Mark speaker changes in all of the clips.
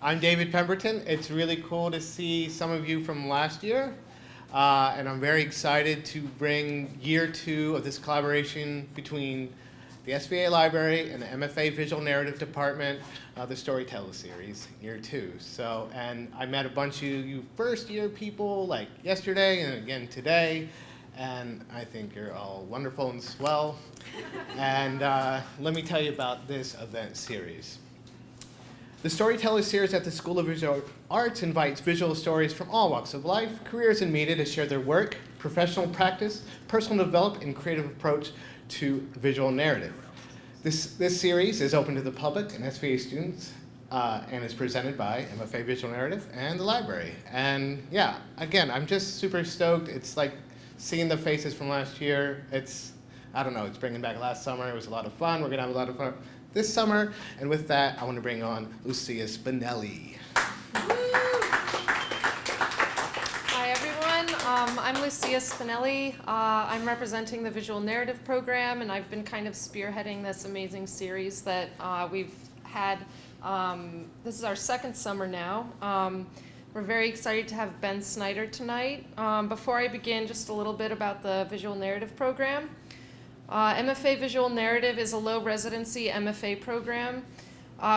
Speaker 1: I'm David Pemberton. It's really cool to see some of you from last year. And I'm very excited to bring year 2 of this collaboration between the SVA Library and the MFA Visual Narrative Department, the Storyteller series, year 2. So, and I met a bunch of you first year people like yesterday and again today. And I think you're all wonderful and swell. And let me tell you about this event series. The Storyteller series at the School of Visual Arts invites visual stories from all walks of life, careers, and media to share their work, professional practice, personal development, and creative approach to visual narrative. This series is open to the public and SVA students and is presented by MFA Visual Narrative and the library. And yeah, again, I'm just super stoked. It's like seeing the faces from last year. I don't know, it's bringing back last summer. It was a lot of fun. We're going to have a lot of fun this summer. And with that, I want to bring on Lucia Spinelli.
Speaker 2: Hi, everyone. I'm Lucia Spinelli. I'm representing the Visual Narrative Program, and I've been kind of spearheading this amazing series that we've had. This is our second summer now. We're very excited to have Ben Snyder tonight. Before I begin, just a little bit about the Visual Narrative Program. MFA Visual Narrative is a low residency MFA program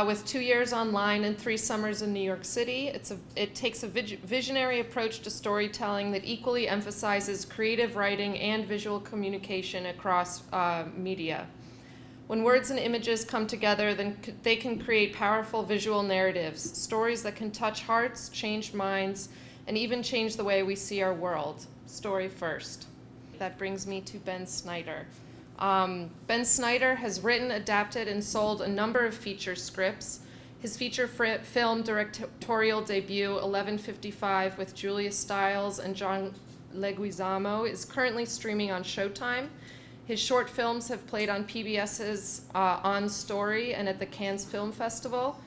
Speaker 2: with 2 years online and 3 summers in New York City. It takes a visionary approach to storytelling that equally emphasizes creative writing and visual communication across media. When words and images come together, then they can create powerful visual narratives, stories that can touch hearts, change minds, and even change the way we see our world. Story first. That brings me to Ben Snyder. Ben Snyder has written, adapted, and sold a number of feature scripts. His feature film directorial debut, 1155, with Julia Stiles and John Leguizamo, is currently streaming on Showtime. His short films have played on PBS's On Story and at the Cannes Film Festival.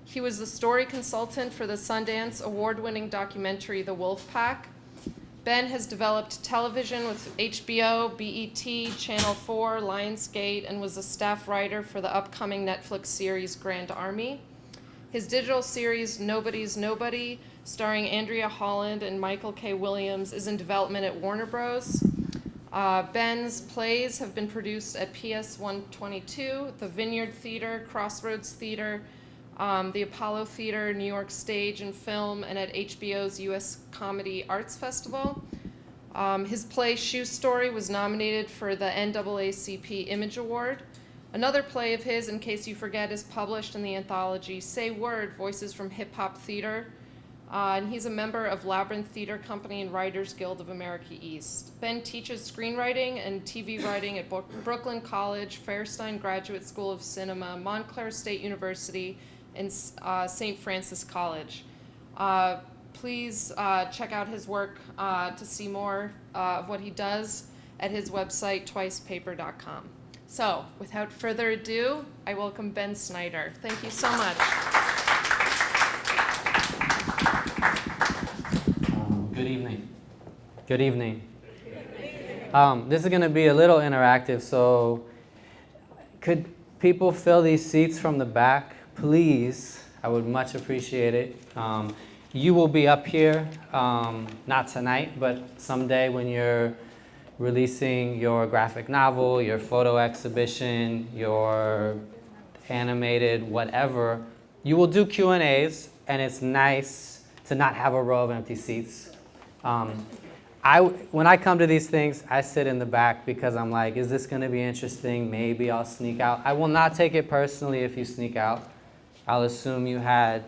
Speaker 2: He was the story consultant for the Sundance award-winning documentary The Wolf Pack. Ben has developed television with HBO, BET, Channel 4, Lionsgate, and was a staff writer for the upcoming Netflix series Grand Army. His digital series Nobody's Nobody, starring Andrea Holland and Michael K. Williams, is in development at Warner Bros. Ben's plays have been produced at PS 122, the Vineyard Theater, Crossroads Theater, the Apollo Theater, New York Stage and Film, and at HBO's U.S. Comedy Arts Festival. His play Shoe Story was nominated for the NAACP Image Award. Another play of his, In Case You Forget, is published in the anthology Say Word, Voices from Hip Hop Theater. And he's a member of Labyrinth Theater Company and Writers Guild of America East. Ben teaches screenwriting and TV writing at Brooklyn College, Fairstein Graduate School of Cinema, Montclair State University, and St. Francis College. Please check out his work to see more of what he does at his website, twicepaper.com. So, without further ado, I welcome Ben Snyder. Thank you so much.
Speaker 3: Good evening. Good evening. This is going to be a little interactive, so could people fill these seats from the back, please? I would much appreciate it. You will be up here, not tonight, but someday when you're releasing your graphic novel, your photo exhibition, your animated whatever. You will do Q&As, and it's nice to not have a row of empty seats. When I come to these things, I sit in the back because I'm like, is this going to be interesting? Maybe I'll sneak out. I will not take it personally if you sneak out. I'll assume you had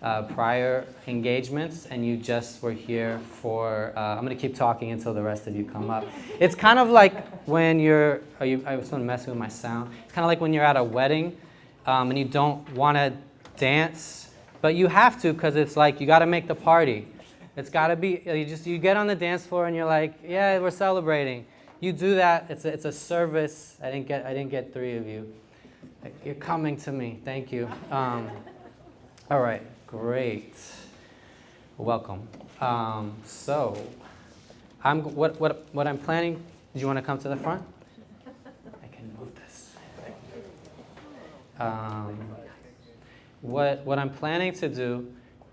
Speaker 3: prior engagements and you just were here for, I'm going to keep talking until the rest of you come up. It's kind of like when I was messing with my sound. It's kind of like when you're at a wedding and you don't want to dance, but you have to because it's like you got to make the party. It's got to be, you get on the dance floor and you're like, yeah, we're celebrating. You do that, it's a service. I didn't get 3 of you. You're coming to me, thank you. All right, great. Welcome. So, what I'm planning, do you want to come to the front? I can move this. What I'm planning to do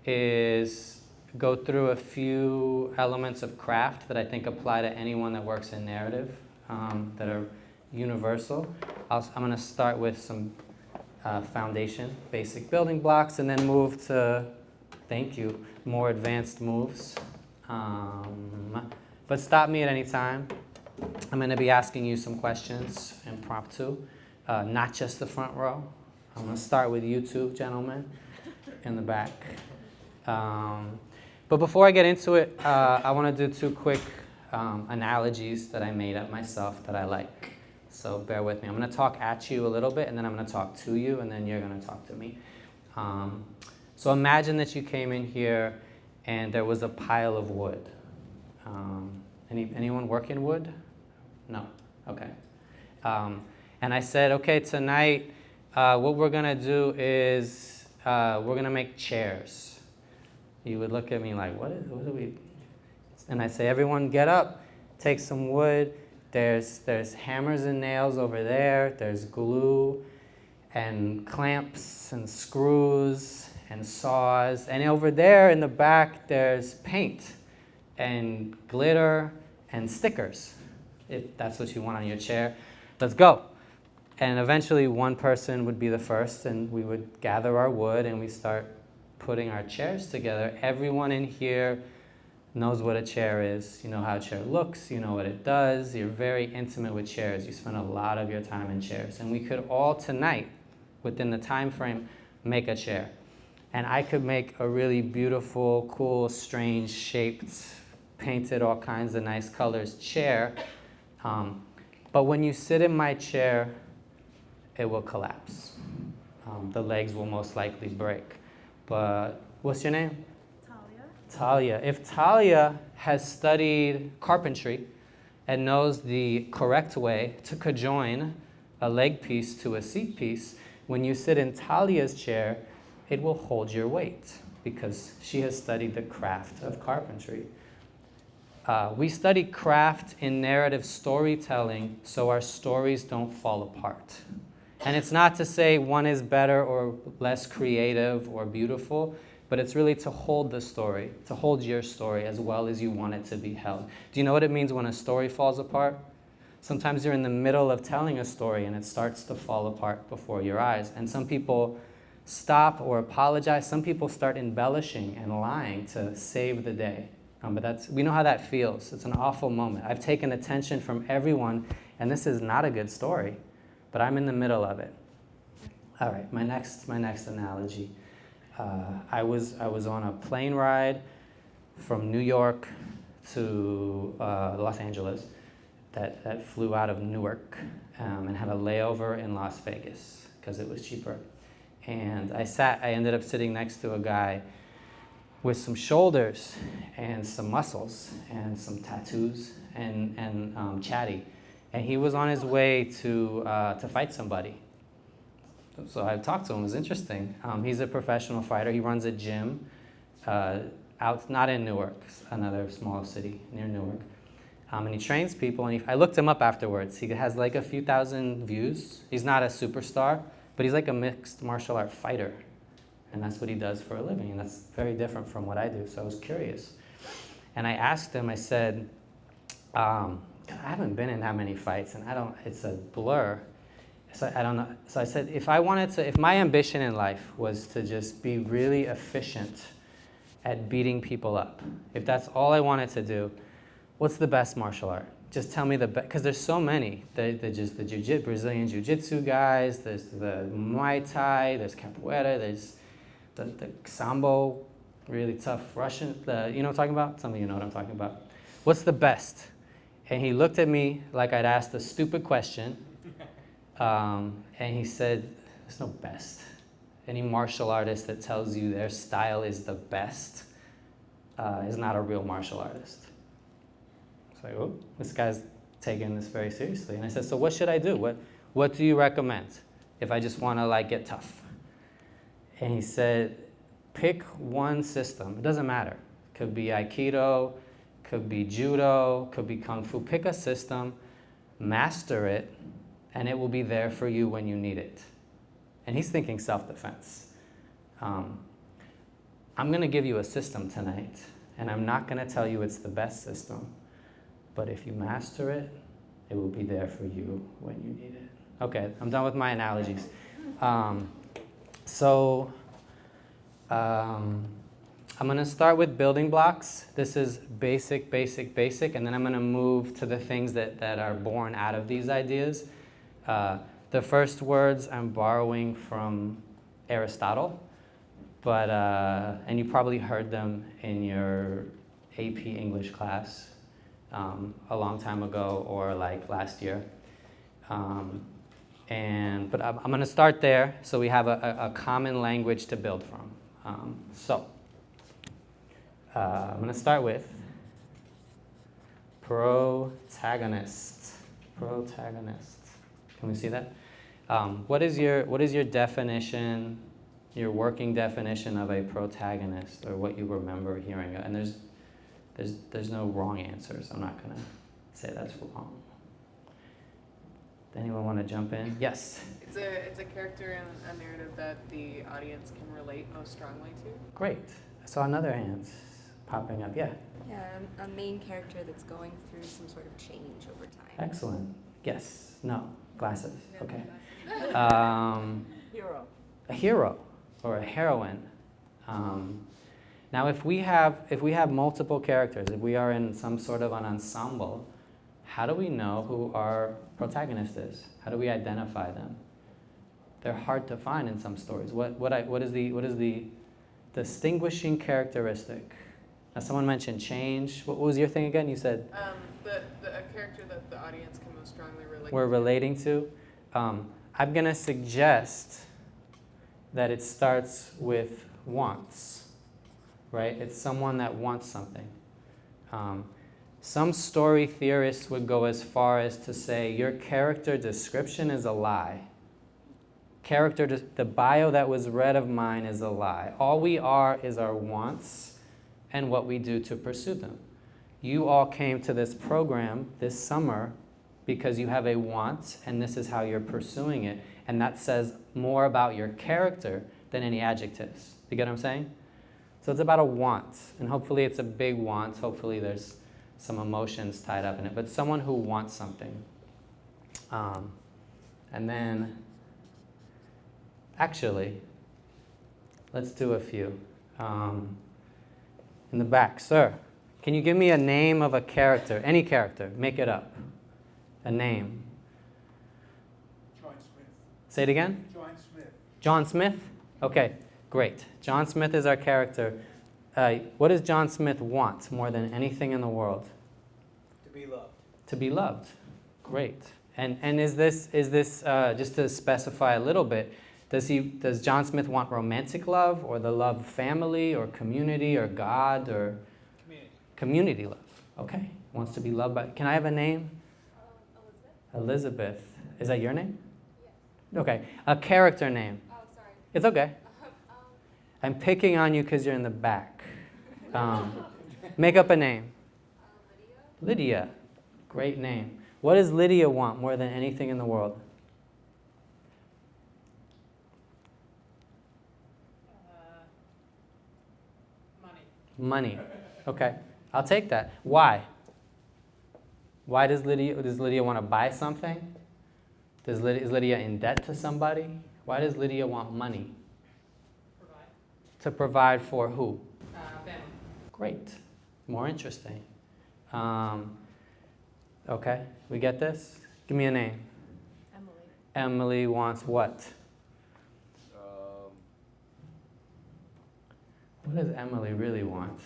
Speaker 3: is go through a few elements of craft that I think apply to anyone that works in narrative, that are universal. I'm going to start with some foundation, basic building blocks, and then move to, thank you, more advanced moves. But stop me at any time. I'm going to be asking you some questions, impromptu, not just the front row. I'm going to start with you two, gentlemen, in the back. But before I get into it, I want to do two quick analogies that I made up myself that I like. So bear with me. I'm going to talk at you a little bit, and then I'm going to talk to you, and then you're going to talk to me. So imagine that you came in here, and there was a pile of wood. Anyone working wood? No? Okay. And I said, okay, tonight, what we're going to do is we're going to make chairs. You would look at me like, what do we? And I say, everyone get up, take some wood. There's hammers and nails over there. There's glue and clamps and screws and saws. And over there in the back, there's paint and glitter and stickers, if that's what you want on your chair. Let's go. And eventually one person would be the first, and we would gather our wood and we start putting our chairs together. Everyone in here knows what a chair is. You know how a chair looks, you know what it does. You're very intimate with chairs. You spend a lot of your time in chairs. And we could all tonight, within the time frame, make a chair. And I could make a really beautiful, cool, strange shaped, painted all kinds of nice colors chair. But when you sit in my chair, it will collapse. The legs will most likely break. But what's your name? Talia. If Talia has studied carpentry and knows the correct way to conjoin a leg piece to a seat piece, when you sit in Talia's chair, it will hold your weight because she has studied the craft of carpentry. We study craft in narrative storytelling so our stories don't fall apart. And it's not to say one is better or less creative or beautiful, but it's really to hold the story, to hold your story as well as you want it to be held. Do you know what it means when a story falls apart? Sometimes you're in the middle of telling a story and it starts to fall apart before your eyes. And some people stop or apologize. Some people start embellishing and lying to save the day. But we know how that feels. It's an awful moment. I've taken attention from everyone, and this is not a good story, but I'm in the middle of it. All right, my next analogy. I was on a plane ride from New York to Los Angeles that flew out of Newark and had a layover in Las Vegas because it was cheaper. And I ended up sitting next to a guy with some shoulders and some muscles and some tattoos and chatty. And he was on his way to fight somebody. So I talked to him. It was interesting. He's a professional fighter. He runs a gym out, not in Newark, another small city near Newark. And he trains people. And I looked him up afterwards. He has like a few thousand views. He's not a superstar, but he's like a mixed martial art fighter. And that's what he does for a living. And that's very different from what I do. So I was curious. And I asked him, I said, I haven't been in that many fights, and it's a blur. So I don't know. So I said, if my ambition in life was to just be really efficient at beating people up, if that's all I wanted to do, what's the best martial art? Just tell me the best, because there's so many. There's the Brazilian Jiu-Jitsu guys, there's the Muay Thai, there's Capoeira, there's the Sambo, really tough Russian, you know what I'm talking about? Some of you know what I'm talking about. What's the best? And he looked at me like I'd asked a stupid question, and he said, there's no best. Any martial artist that tells you their style is the best is not a real martial artist. It's like, oh, this guy's taking this very seriously. And I said, so what should I do? What do you recommend if I just want to get tough? And he said, pick one system. It doesn't matter. Could be Aikido, could be Judo, could be Kung Fu. Pick a system, master it, and it will be there for you when you need it. And he's thinking self-defense. I'm going to give you a system tonight, and I'm not going to tell you it's the best system, but if you master it, it will be there for you when you need it. Okay, I'm done with my analogies. I'm going to start with building blocks. This is basic, basic, basic, and then I'm going to move to the things that are born out of these ideas. The first words I'm borrowing from Aristotle, but and you probably heard them in your AP English class a long time ago or like last year. But I'm going to start there so we have a common language to build from. I'm going to start with protagonist. Protagonist. Can we see that? What is your definition, your working definition of a protagonist, or what you remember hearing? And there's no wrong answers. I'm not going to say that's wrong. Anyone want to jump in? Yes.
Speaker 4: It's a character in a narrative that the audience can relate most strongly to.
Speaker 3: Great. I saw another hand popping up. Yeah.
Speaker 5: Yeah, a main character that's going through some sort of change over time.
Speaker 3: Excellent. Yes. No. Glasses. Okay.
Speaker 5: Hero.
Speaker 3: A hero or a heroine. Now, if we have multiple characters, if we are in some sort of an ensemble, how do we know who our protagonist is? How do we identify them? They're hard to find in some stories. What is the distinguishing characteristic? Now, someone mentioned change. What was your thing again? You said
Speaker 4: A character that the audience can most strongly relate.
Speaker 3: We're relating to. I'm gonna suggest that it starts with wants. Right? It's someone that wants something. Some story theorists would go as far as to say your character description is a lie. The bio that was read of mine is a lie. All we are is our wants and what we do to pursue them. You all came to this program this summer because you have a want and this is how you're pursuing it. And that says more about your character than any adjectives. You get what I'm saying? So it's about a want, and hopefully it's a big want. Hopefully there's some emotions tied up in it, but someone who wants something. And then, actually, let's do a few. In the back, sir, can you give me a name of a character, any character, make it up, a name.
Speaker 6: John Smith.
Speaker 3: Say it again?
Speaker 6: John Smith.
Speaker 3: John Smith? Okay, great. John Smith is our character. What does John Smith want more than anything in the world?
Speaker 6: To be loved.
Speaker 3: To be loved. Great. And is this just to specify a little bit, does John Smith want romantic love or the love of family or community or God or community love? Okay. Wants to be loved by. Can I have a name? Elizabeth. Is that your name? Yes. Okay. A character name.
Speaker 5: Oh, sorry.
Speaker 3: It's okay. I'm picking on you because you're in the back. Make up a name. Lydia. Great name. What does Lydia want more than anything in the world?
Speaker 4: Money.
Speaker 3: Money. Okay. I'll take that. Why? Why does Lydia want to buy something? Is Lydia in debt to somebody? Why does Lydia want money? To provide for who?
Speaker 4: Family.
Speaker 3: Great. More interesting. Okay, we get this? Give me a name.
Speaker 5: Emily.
Speaker 3: Emily wants what? What does Emily really want?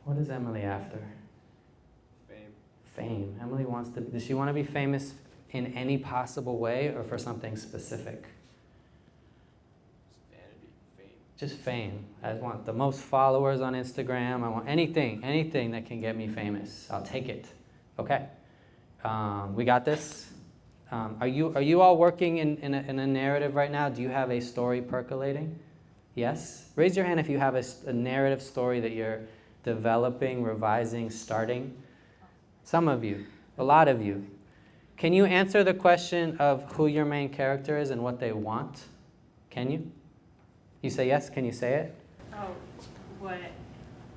Speaker 3: What is Emily after?
Speaker 6: Fame.
Speaker 3: Fame. Emily wants to, does she want to be famous in any possible way or for something specific?
Speaker 6: Vanity. Fame.
Speaker 3: Just fame. I want the most followers on Instagram. I want anything that can get me famous. I'll take it. Okay. We got this. Are you all working in a narrative right now? Do you have a story percolating? Yes? Raise your hand if you have a narrative story that you're developing, revising, starting. Some of you. A lot of you. Can you answer the question of who your main character is and what they want? Can you? You say yes? Can you say it?
Speaker 7: Oh, what,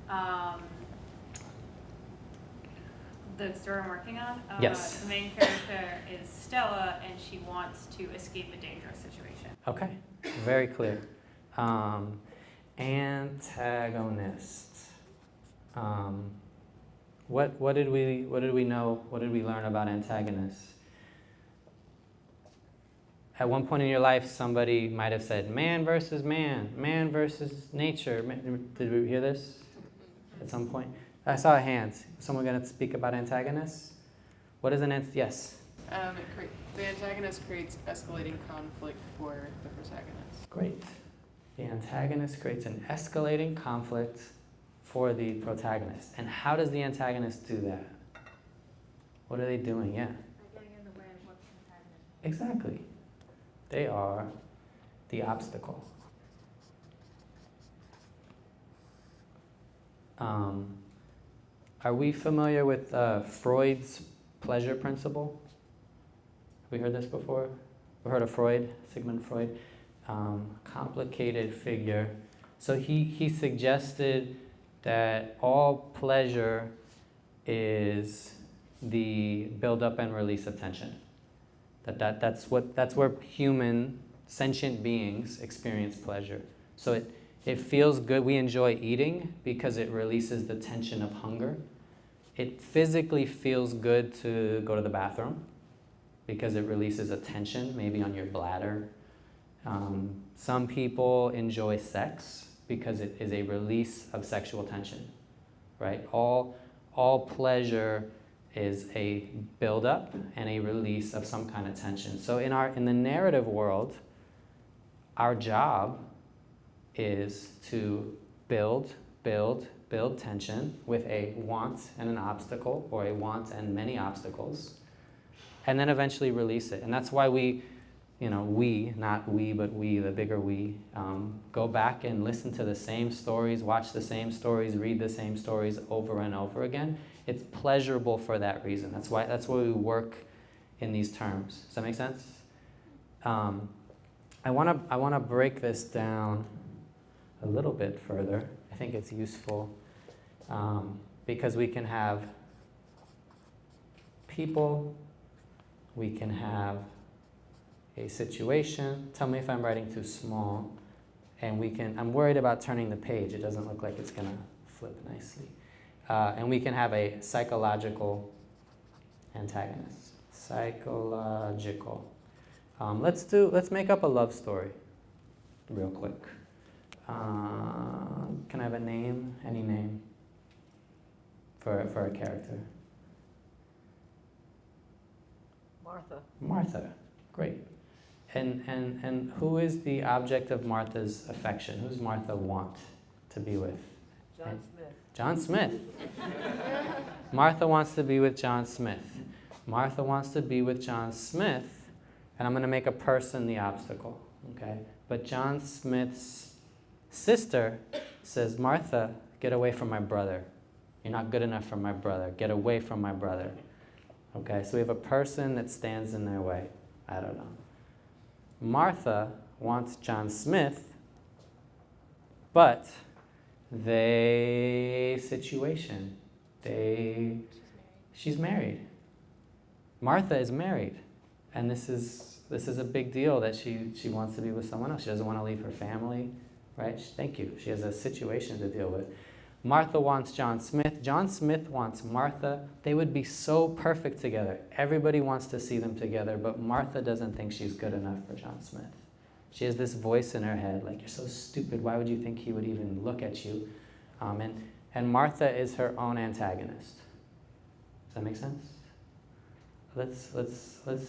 Speaker 7: um, the story I'm working on?
Speaker 3: Yes.
Speaker 7: The main character is Stella, and she wants to escape a dangerous situation.
Speaker 3: Okay, very clear. Antagonist. What did we know? What did we learn about antagonists? At one point in your life, somebody might have said, man versus nature. Did we hear this at some point? I saw a hand. Is someone going to speak about antagonists? What is an yes?
Speaker 4: The antagonist creates escalating conflict for the protagonist.
Speaker 3: Great. The antagonist creates an escalating conflict for the protagonist. And how does the antagonist do that? What are they doing? Yeah.
Speaker 7: By getting in the way of what the antagonist.
Speaker 3: Exactly. They are the obstacle. Are we familiar with Freud's pleasure principle? Have we heard this before? We heard of Freud, Sigmund Freud? Complicated figure. So he suggested that all pleasure is the build-up and release of tension. That's where human sentient beings experience pleasure. So it feels good. We enjoy eating because it releases the tension of hunger. It physically feels good to go to the bathroom because it releases a tension, maybe on your bladder. Some people enjoy sex because it is a release of sexual tension, right? All pleasure is a build-up and a release of some kind of tension. So in the narrative world, our job is to build tension with a want and an obstacle, or a want and many obstacles, and then eventually release it. And that's why we, not we, but we, the bigger we, go back and listen to the same stories, watch the same stories, read the same stories over and over again. It's pleasurable for that reason. That's why we work in these terms. Does that make sense? I want to break this down a little bit further. I think it's useful because we can have people, we can have a situation. Tell me if I'm writing too small. And I'm worried about turning the page. It doesn't look like it's going to flip nicely. And we can have a psychological antagonist. Psychological. Let's make up a love story real quick. Can I have a name? Any name for a character? Martha. Great. And who is the object of Martha's affection? Who's Martha want to be with? John Smith. Martha wants to be with John Smith. Martha wants to be with John Smith, and I'm going to make a person the obstacle, okay? But John Smith's sister says, Martha, get away from my brother. You're not good enough for my brother. Get away from my brother. Okay, so we have a person that stands in their way. I don't know. Martha wants John Smith, but she's married. Martha is married, and this is a big deal that she wants to be with someone else. She doesn't want to leave her family, right? Thank you. She has a situation to deal with. Martha wants John Smith. John Smith wants Martha. They would be so perfect together. Everybody wants to see them together, but Martha doesn't think she's good enough for John Smith. She has this voice in her head, like, you're so stupid. Why would you think he would even look at you? And Martha is her own antagonist. Does that make sense? Let's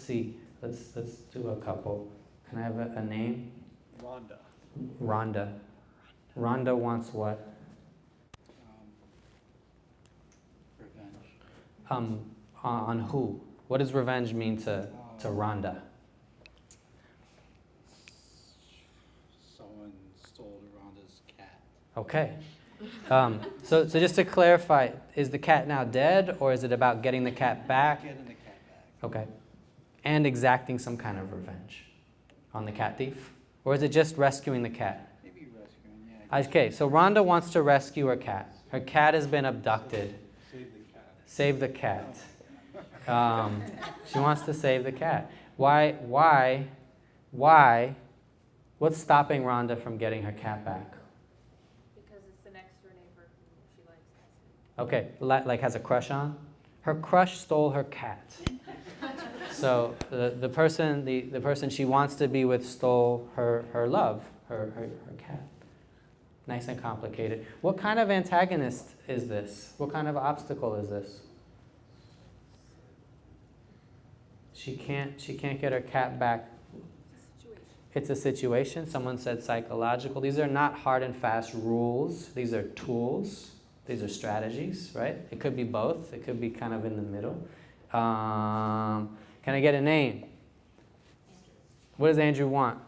Speaker 3: see. Let's do a couple. Can I have a name? Rhonda. Rhonda wants what?
Speaker 6: Revenge.
Speaker 3: On who? What does revenge mean to Rhonda?
Speaker 6: Someone stole Rhonda's cat.
Speaker 3: Okay. So just to clarify, is the cat now dead, or is it about getting the cat back?
Speaker 6: Getting the cat back.
Speaker 3: Okay. And exacting some kind of revenge on the cat thief? Or is it just rescuing the cat?
Speaker 6: Maybe rescuing, yeah.
Speaker 3: Okay, so Rhonda wants to rescue her cat. Her cat has been abducted. Save the cat. She wants to save the cat. Why? What's stopping Rhonda from getting her cat back?
Speaker 7: Because it's the next door neighbor who she likes.
Speaker 3: Okay, like has a crush on? Her crush stole her cat. So the person she wants to be with stole her love, her cat. Nice and complicated. What kind of antagonist is this? What kind of obstacle is this? She can't get her cat back. It's a situation. Someone said psychological. These are not hard and fast rules. These are tools. These are strategies, right? It could be both. It could be kind of in the middle. Can I get a name? What does Andrew want?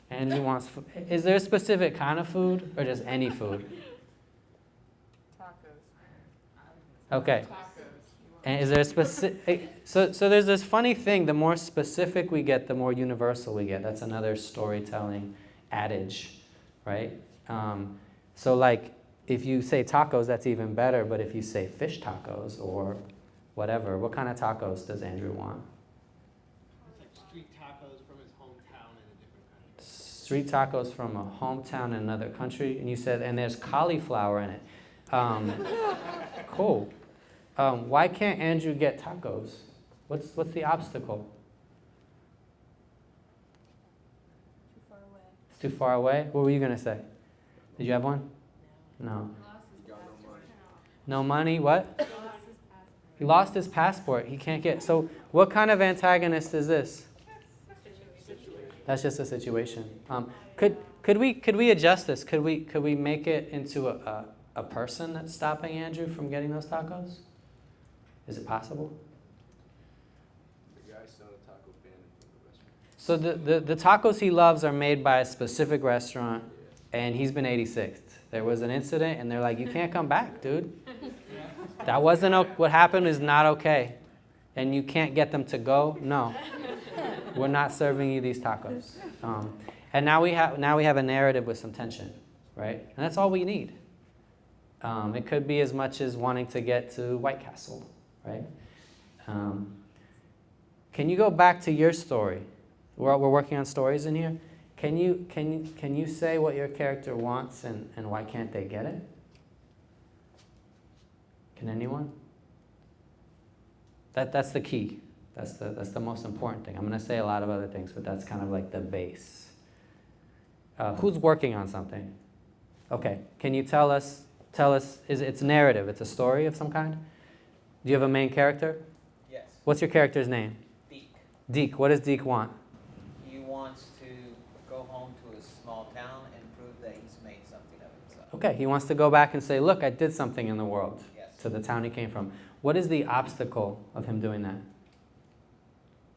Speaker 3: Andrew wants food. Is there a specific kind of food or just any food?
Speaker 4: Tacos.
Speaker 3: Okay.
Speaker 4: Tacos.
Speaker 3: And is there a specific? So there's this funny thing. The more specific we get, the more universal we get. That's another storytelling adage, right? So like, if you say tacos, that's even better. But if you say fish tacos or whatever, what kind of tacos does Andrew want?
Speaker 1: Street tacos from his hometown in a different country.
Speaker 3: Street tacos from a hometown in another country, and you said, and there's cauliflower in it. Cool. Why can't Andrew get tacos? What's the obstacle?
Speaker 5: Too far away.
Speaker 3: It's too far away? What were you going to say? Did you have one? No. No money? What? He lost his passport. He can't get. So what kind of antagonist is this? That's just a situation. Could we adjust this? Could we make it into a person that's stopping Andrew from getting those tacos? Is it possible?
Speaker 6: The guy selling taco banned from the restaurant.
Speaker 3: So the tacos he loves are made by a specific restaurant, and he's been 86th. There was an incident, and they're like, you can't come back, dude. That wasn't what happened is not okay. And you can't get them to go? No. We're not serving you these tacos. And now we have a narrative with some tension, right? And that's all we need. It could be as much as wanting to get to White Castle, right? Can you go back to your story? We're working on stories in here. Can you say what your character wants and why can't they get it? Can anyone? That's the key. That's the most important thing. I'm going to say a lot of other things, but that's kind of like the base. Who's working on something? Okay. Can you tell us? It's narrative. It's a story of some kind. Do you have a main character?
Speaker 8: Yes.
Speaker 3: What's your character's name?
Speaker 8: Deke.
Speaker 3: Deke. What does Deke want?
Speaker 8: He wants to go home to his small town and prove that he's made something of himself.
Speaker 3: Okay. He wants to go back and say, look, I did something in the world.
Speaker 8: Yes.
Speaker 3: To the town he came from. What is the obstacle of him doing that?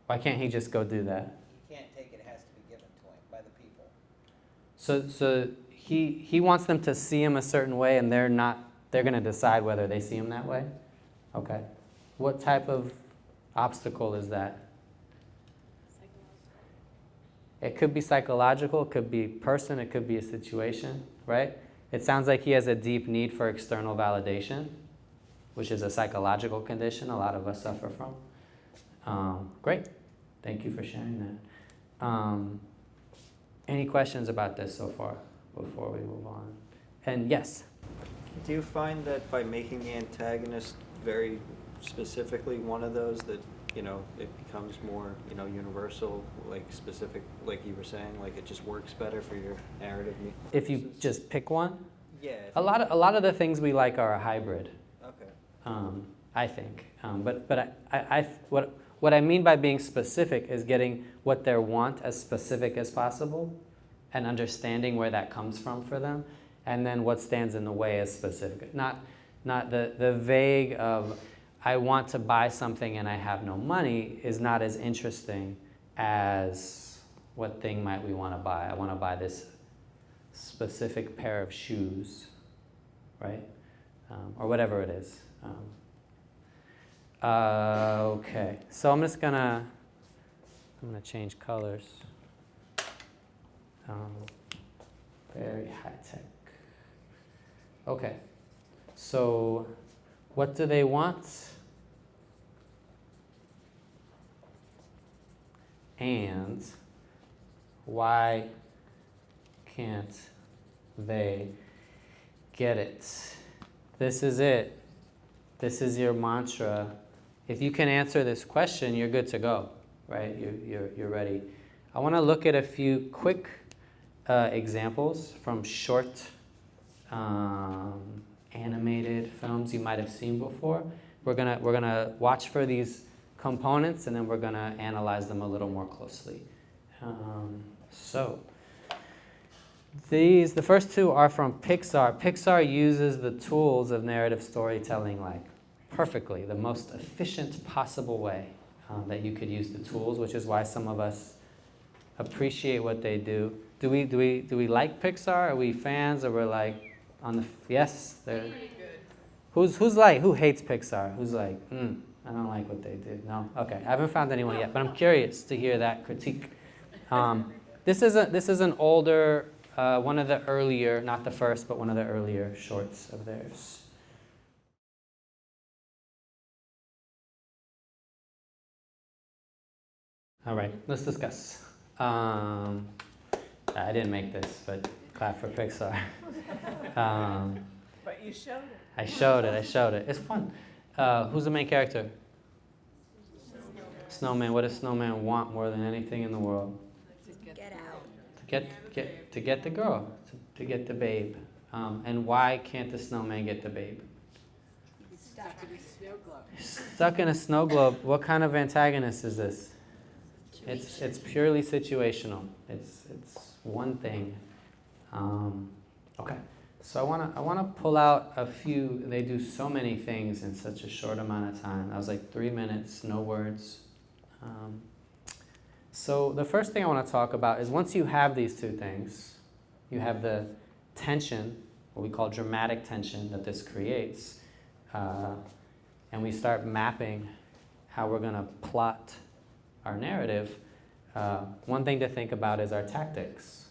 Speaker 3: Why can't he just go do that?
Speaker 8: He can't take it. It has to be given to him by the people.
Speaker 3: So he wants them to see him a certain way, and they're going to decide whether they see him that way? Okay. What type of obstacle is that? It could be psychological, it could be person, it could be a situation, right? It sounds like he has a deep need for external validation, which is a psychological condition a lot of us suffer from. Great. Thank you for sharing that. Any questions about this so far before we move on? And yes?
Speaker 9: Do you find that by making the antagonist very specifically one of those that, it becomes more, universal, like specific, like you were saying, like it just works better for your narrative?
Speaker 3: If you just pick one?
Speaker 9: Yeah.
Speaker 3: A lot of the things we like are a hybrid.
Speaker 9: Okay.
Speaker 3: I think. But what I mean by being specific is getting what they want as specific as possible and understanding where that comes from for them, and then what stands in the way is specific. Not the vague of, I want to buy something and I have no money is not as interesting as what thing might we want to buy. I want to buy this specific pair of shoes, right? Or whatever it is. Okay, so I'm gonna change colors. Very high tech. Okay. So, what do they want? And why can't they get it? This is it. This is your mantra. If you can answer this question, you're good to go, right? You're ready. I want to look at a few quick examples from short animated films you might have seen before. We're gonna watch for these components, and then we're gonna analyze them a little more closely. The first two are from Pixar. Pixar uses the tools of narrative storytelling like perfectly, the most efficient possible way that you could use the tools, which is why some of us appreciate what they do. Do we like Pixar? Are we fans, or we're like on the yes? They're who hates Pixar? Who's like I don't like what they do. No, okay. I haven't found anyone yet, but I'm curious to hear that critique. This is an older, one of the earlier, not the first, but one of the earlier shorts of theirs. All right, let's discuss. I didn't make this, but clap for Pixar.
Speaker 4: But you showed it.
Speaker 3: I showed it. It's fun. Who's the main character? Snowman. What does Snowman want more than anything in the world?
Speaker 5: Get out.
Speaker 3: To get the girl, to get the babe. And why can't the snowman get the babe? Stuck in a snow globe. What kind of antagonist is this? It's purely situational. It's one thing. Okay. So I wanna pull out a few. They do so many things in such a short amount of time. That was like 3 minutes, no words. So the first thing I want to talk about is once you have these two things, you have the tension, what we call dramatic tension that this creates, and we start mapping how we're going to plot our narrative. One thing to think about is our tactics.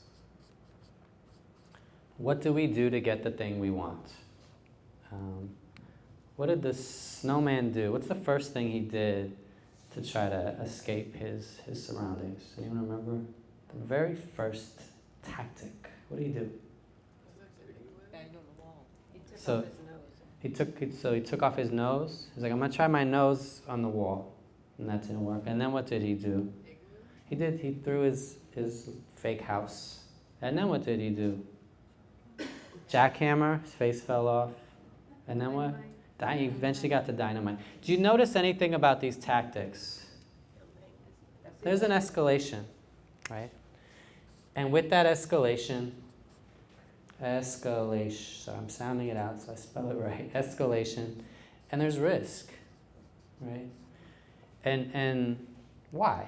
Speaker 3: What do we do to get the thing we want? What did the snowman do? What's the first thing he did to try to escape his surroundings? Anyone remember? The very first tactic. What did he do?
Speaker 4: Banged on the wall.
Speaker 3: He took off his nose. He's like, I'm gonna try my nose on the wall. And that didn't work. And then what did he do? He threw his fake house. And then what did he do? Jackhammer, his face fell off. And then what? He eventually got to dynamite. Do you notice anything about these tactics? There's an escalation, right? And with that escalation, so I'm sounding it out so I spell it right, escalation, and there's risk, right? And why?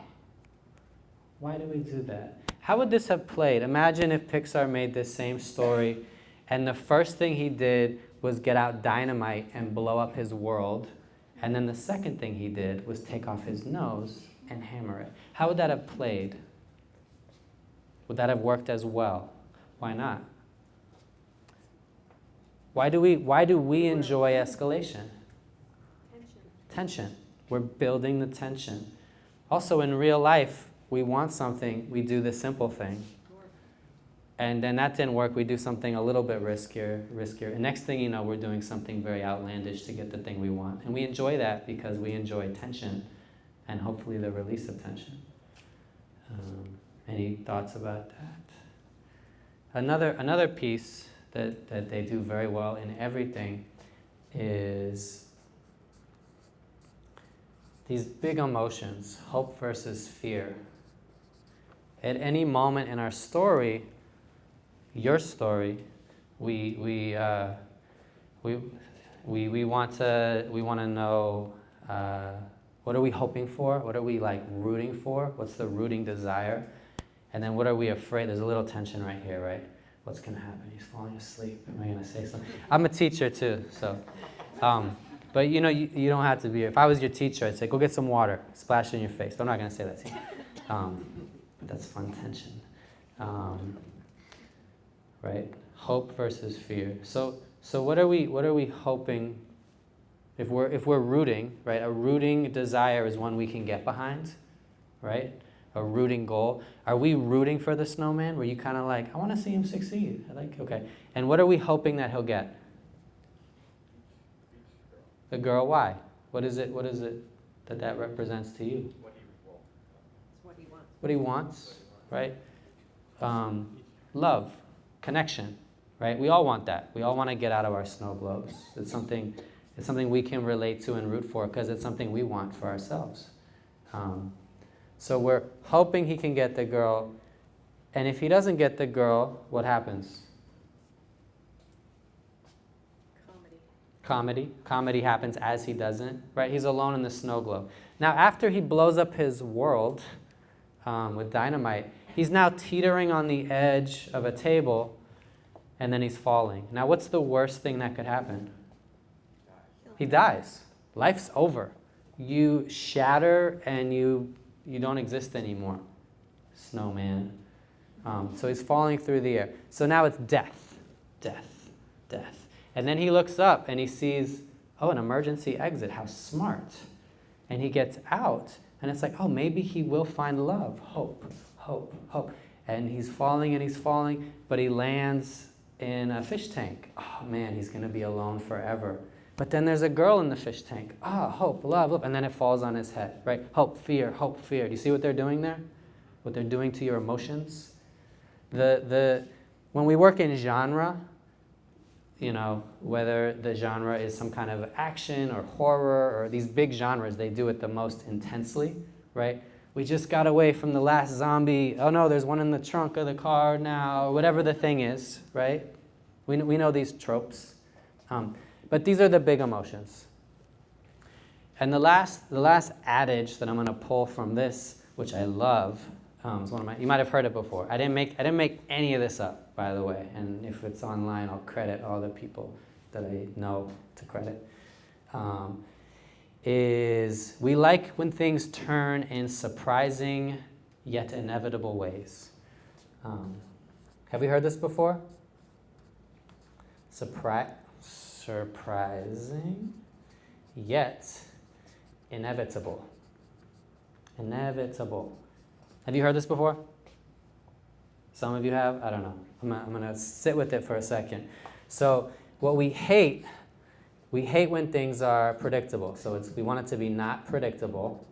Speaker 3: Why do we do that? How would this have played? Imagine if Pixar made this same story and the first thing he did was get out dynamite and blow up his world. And then the second thing he did was take off his nose and hammer it. How would that have played? Would that have worked as well? Why not? Why do we enjoy escalation? Tension. We're building the tension. Also in real life, we want something, we do the simple thing. And then that didn't work, we do something a little bit riskier. And next thing you know, we're doing something very outlandish to get the thing we want. And we enjoy that because we enjoy tension and hopefully the release of tension. Any thoughts about that? Another piece that they do very well in everything is these big emotions, hope versus fear. At any moment in our story, your story, we want to know what are we hoping for? What are we like rooting for? What's the rooting desire? And then what are we afraid? There's a little tension right here, right? What's going to happen? He's falling asleep. Am I going to say something? I'm a teacher too, so. But you know, you don't have to be. If I was your teacher, I'd say, go get some water, splash it in your face. But I'm not going to say that to you. That's fun tension. right? Hope versus fear. So what are we hoping? If we're rooting, right? A rooting desire is one we can get behind, right? A rooting goal. Are we rooting for the snowman? Were you kind of like, I want to see him succeed? Okay. And what are we hoping that he'll get? The girl. Why? What is it that represents to you? What he wants, right? Love, connection, right? We all want that. We all want to get out of our snow globes. It's something we can relate to and root for because it's something we want for ourselves. So we're hoping he can get the girl, and if he doesn't get the girl, what happens? Comedy happens as he doesn't, right? He's alone in the snow globe. Now, after he blows up his world with dynamite, he's now teetering on the edge of a table, and then he's falling. Now, what's the worst thing that could happen? He dies. Life's over. You shatter, and you don't exist anymore. Snowman. So he's falling through the air. So now it's death. And then he looks up and he sees, an emergency exit. How smart. And he gets out, and it's like, maybe he will find love. Hope. And he's falling, but he lands in a fish tank. Oh man, he's going to be alone forever. But then there's a girl in the fish tank. Hope, love. And then it falls on his head, right? Hope, fear. Do you see what they're doing there? What they're doing to your emotions? When we work in genre, whether the genre is some kind of action or horror or these big genres, they do it the most intensely, right? We just got away from the last zombie. Oh no, there's one in the trunk of the car now, or whatever the thing is, right? We know these tropes. But these are the big emotions. And the last adage that I'm going to pull from this, which I love, is one of you might have heard it before. I didn't make any of this up, by the way. And if it's online, I'll credit all the people that I know to credit. Is we like when things turn in surprising yet inevitable ways. Have we heard this before? Surprising yet inevitable. Have you heard this before? Some of you have? I don't know. I'm going to sit with it for a second. So what we hate when things are predictable. So we want it to be not predictable.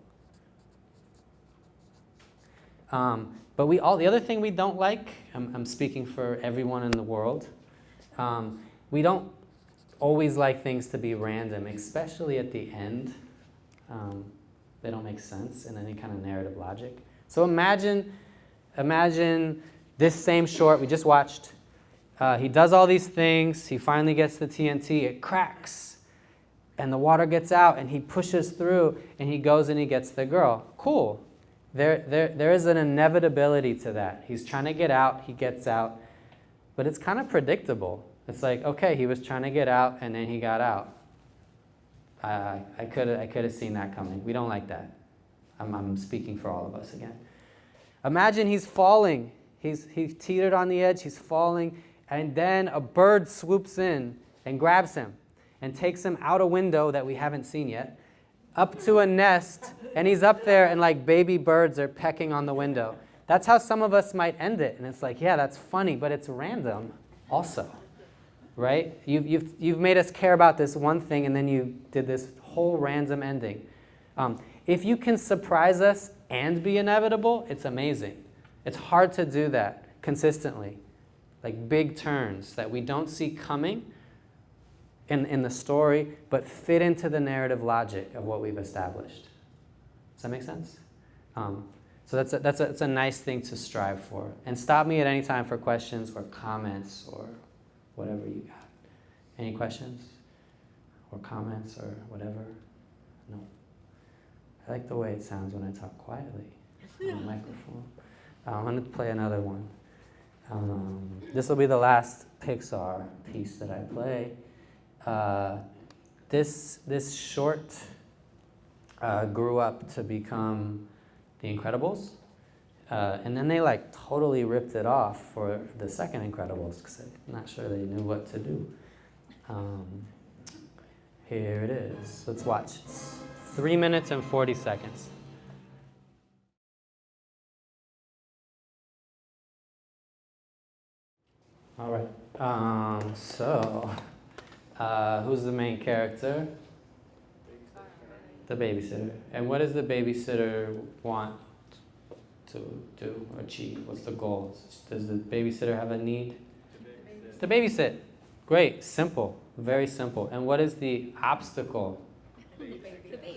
Speaker 3: But the other thing we don't like, I'm speaking for everyone in the world, we don't always like things to be random, especially at the end. They don't make sense in any kind of narrative logic. So imagine this same short we just watched. He does all these things. He finally gets the TNT. It cracks. And the water gets out, and he pushes through, and he goes and he gets the girl. Cool. There is an inevitability to that. He's trying to get out. He gets out. But it's kind of predictable. It's like, okay, he was trying to get out, and then he got out. I could have seen that coming. We don't like that. I'm speaking for all of us again. Imagine he's falling. He's teetered on the edge. He's falling. And then a bird swoops in and grabs him and takes him out a window that we haven't seen yet, up to a nest, and he's up there and like baby birds are pecking on the window. That's how some of us might end it. And it's like, yeah, that's funny, but it's random also, right? You've made us care about this one thing, and then you did this whole random ending. If you can surprise us and be inevitable, it's amazing. It's hard to do that consistently. Like big turns that we don't see coming in the story, but fit into the narrative logic of what we've established. Does that make sense? So that's a nice thing to strive for. And stop me at any time for questions or comments or whatever you got. Any questions or comments or whatever? No. I like the way it sounds when I talk quietly on a microphone. I'm going to play another one. This will be the last Pixar piece that I play. This short grew up to become The Incredibles. And then they like totally ripped it off for the second Incredibles because I'm not sure they knew what to do. Here it is. Let's watch. It's 3 minutes and 40 seconds. All right. Who's the main character? The babysitter. And what does the babysitter want to do or achieve? What's the goal? Does the babysitter have a need? To babysit. Great. Simple. Very simple. And what is the obstacle?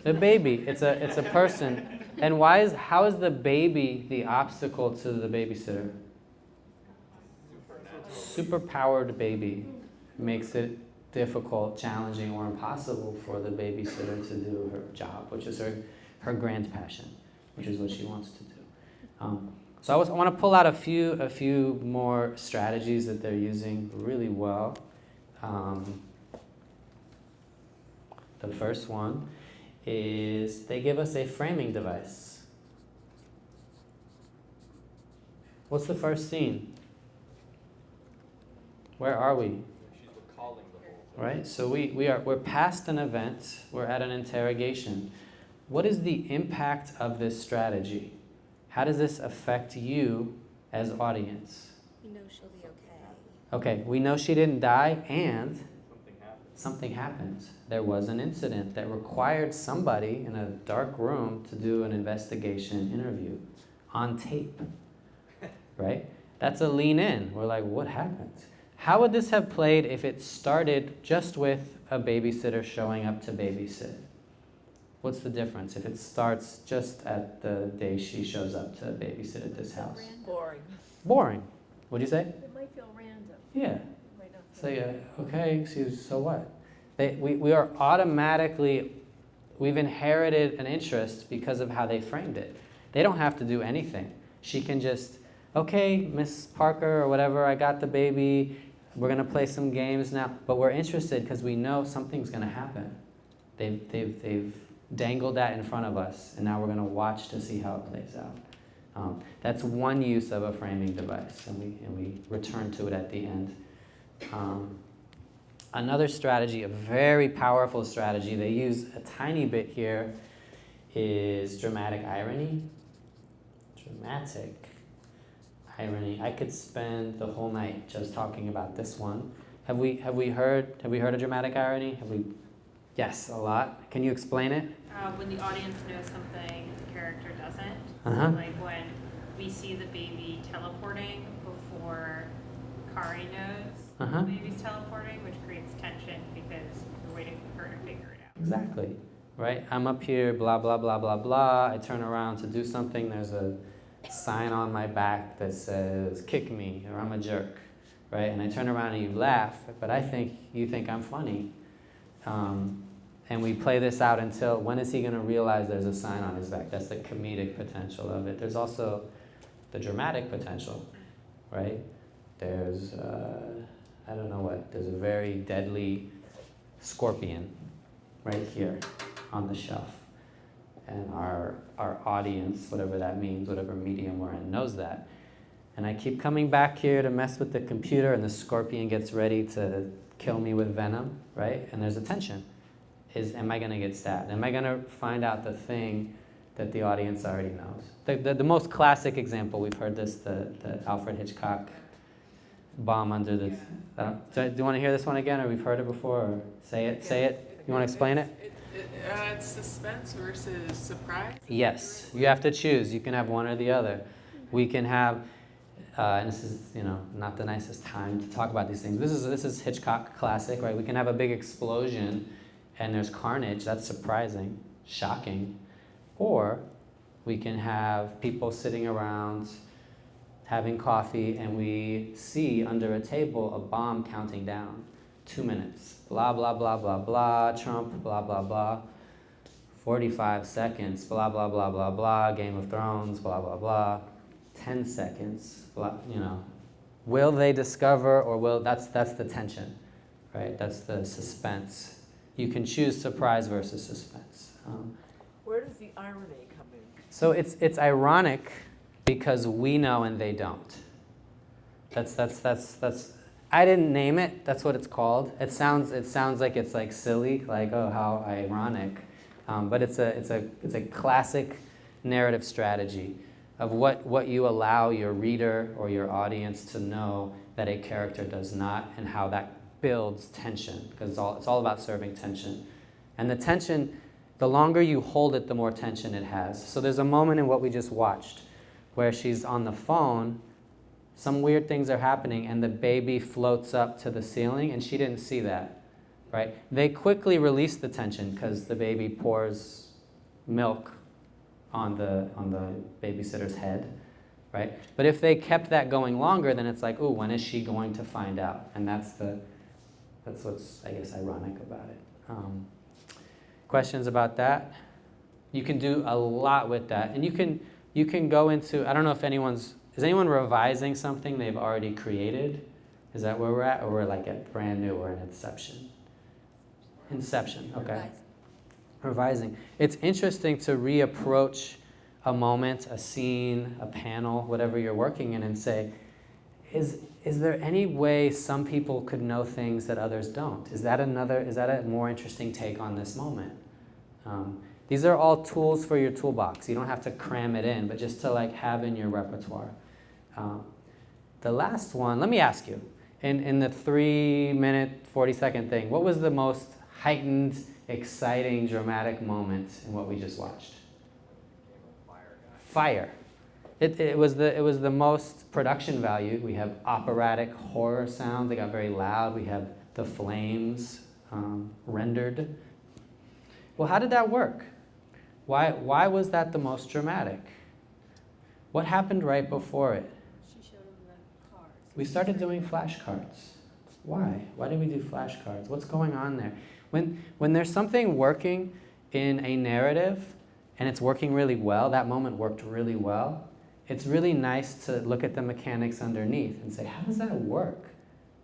Speaker 3: The baby. It's a person. And how is the baby the obstacle to the babysitter? Superpowered baby makes it difficult, challenging, or impossible for the babysitter to do her job, which is her grand passion, which is what she wants to do. So I want to pull out a few more strategies that they're using really well. The first one is they give us a framing device. What's the first scene? Where are we?
Speaker 6: She's recalling the whole thing.
Speaker 3: Right? So we're past an event, we're at an interrogation. What is the impact of this strategy? How does this affect you as audience?
Speaker 5: We know she'll be okay.
Speaker 3: Okay, we know she didn't die and something happened. There was an incident that required somebody in a dark room to do an investigation interview on tape. Right? That's a lean in. We're like, what happened? How would this have played if it started just with a babysitter showing up to babysit? What's the difference if it starts just at the day she shows up to babysit at this house?
Speaker 10: Boring.
Speaker 3: Boring. What'd you say?
Speaker 10: It might feel random.
Speaker 3: Yeah.
Speaker 10: It might not feel
Speaker 3: So okay, so what? We are automatically, we've inherited an interest because of how they framed it. They don't have to do anything. She can just, okay, Miss Parker or whatever, I got the baby. We're gonna play some games now, but we're interested because we know something's gonna happen. They've dangled that in front of us, and now we're gonna watch to see how it plays out. That's one use of a framing device, and we return to it at the end. Another strategy, a very powerful strategy, they use a tiny bit here, is dramatic irony. Dramatic irony. I could spend the whole night just talking about this one. Have we heard of dramatic irony? Yes, a lot. Can you explain it?
Speaker 7: When the audience knows something the character doesn't.
Speaker 3: Uh-huh.
Speaker 7: So like when we see the baby teleporting before Kari knows
Speaker 3: Uh-huh.
Speaker 7: the baby's teleporting, which creates tension because we're waiting for her to figure it out.
Speaker 3: Exactly. Right? I'm up here, blah, blah, blah, blah, blah. I turn around to do something. There's a sign on my back that says, kick me, or I'm a jerk. Right? And I turn around and you laugh, but you think I'm funny. And we play this out until, when is he going to realize there's a sign on his back? That's the comedic potential of it. There's also the dramatic potential, right? There's, there's a very deadly scorpion right here on the shelf. And our audience, whatever that means, whatever medium we're in, knows that. And I keep coming back here to mess with the computer, and the scorpion gets ready to kill me with venom, right? And there's a tension. Am I going to get stabbed? Am I going to find out the thing that the audience already knows? The most classic example, we've heard this, the Alfred Hitchcock bomb under the... do you want to hear this one again, or we've heard it before? Or say it. You want to explain it?
Speaker 4: It's suspense versus surprise.
Speaker 3: Yes. You have to choose. You can have one or the other. We can have... and this is, not the nicest time to talk about these things. This is Hitchcock classic, right? We can have a big explosion and there's carnage. That's surprising, shocking. Or we can have people sitting around having coffee and we see under a table a bomb counting down. 2 minutes. Blah, blah, blah, blah, blah. Trump, blah, blah, blah. 45 seconds. Blah, blah, blah, blah, blah. Game of Thrones, blah, blah, blah. 10 seconds, will they discover, or that's the tension, right? That's the suspense. You can choose surprise versus suspense.
Speaker 10: Where does the irony come in?
Speaker 3: So it's ironic because we know and they don't. That's I didn't name it. That's what it's called. It sounds like it's like silly, like, oh, how ironic. But it's a classic narrative strategy of what you allow your reader or your audience to know that a character does not, and how that builds tension, because it's all about serving tension. And the tension, the longer you hold it, the more tension it has. So there's a moment in what we just watched where she's on the phone, some weird things are happening, and the baby floats up to the ceiling, and she didn't see that, right? They quickly release the tension because the baby pours milk on the babysitter's head, right? But if they kept that going longer, then it's like, ooh, when is she going to find out? And that's what's, I guess, ironic about it. Questions about that? You can do a lot with that, and you can go into, I don't know if is anyone revising something they've already created? Is that where we're at? Or we're like at brand new, or in Inception? Inception, okay. Revising. It's interesting to reapproach a moment, a scene, a panel, whatever you're working in, and say, is there any way some people could know things that others don't? Is that a more interesting take on this moment? These are all tools for your toolbox. You don't have to cram it in, but just to like have in your repertoire. The last one, let me ask you, in the 3-minute, 40-second thing, what was the most heightened, exciting, dramatic moment in what we just watched? Fire. It was the most production value. We have operatic horror sounds. They got very loud. We have the flames rendered. Well, how did that work? Why was that the most dramatic? What happened right before it?
Speaker 10: She showed him the cards.
Speaker 3: We started doing flashcards. Why? Why did we do flashcards? What's going on there? When there's something working in a narrative and it's working really well, that moment worked really well, it's really nice to look at the mechanics underneath and say, how does that work?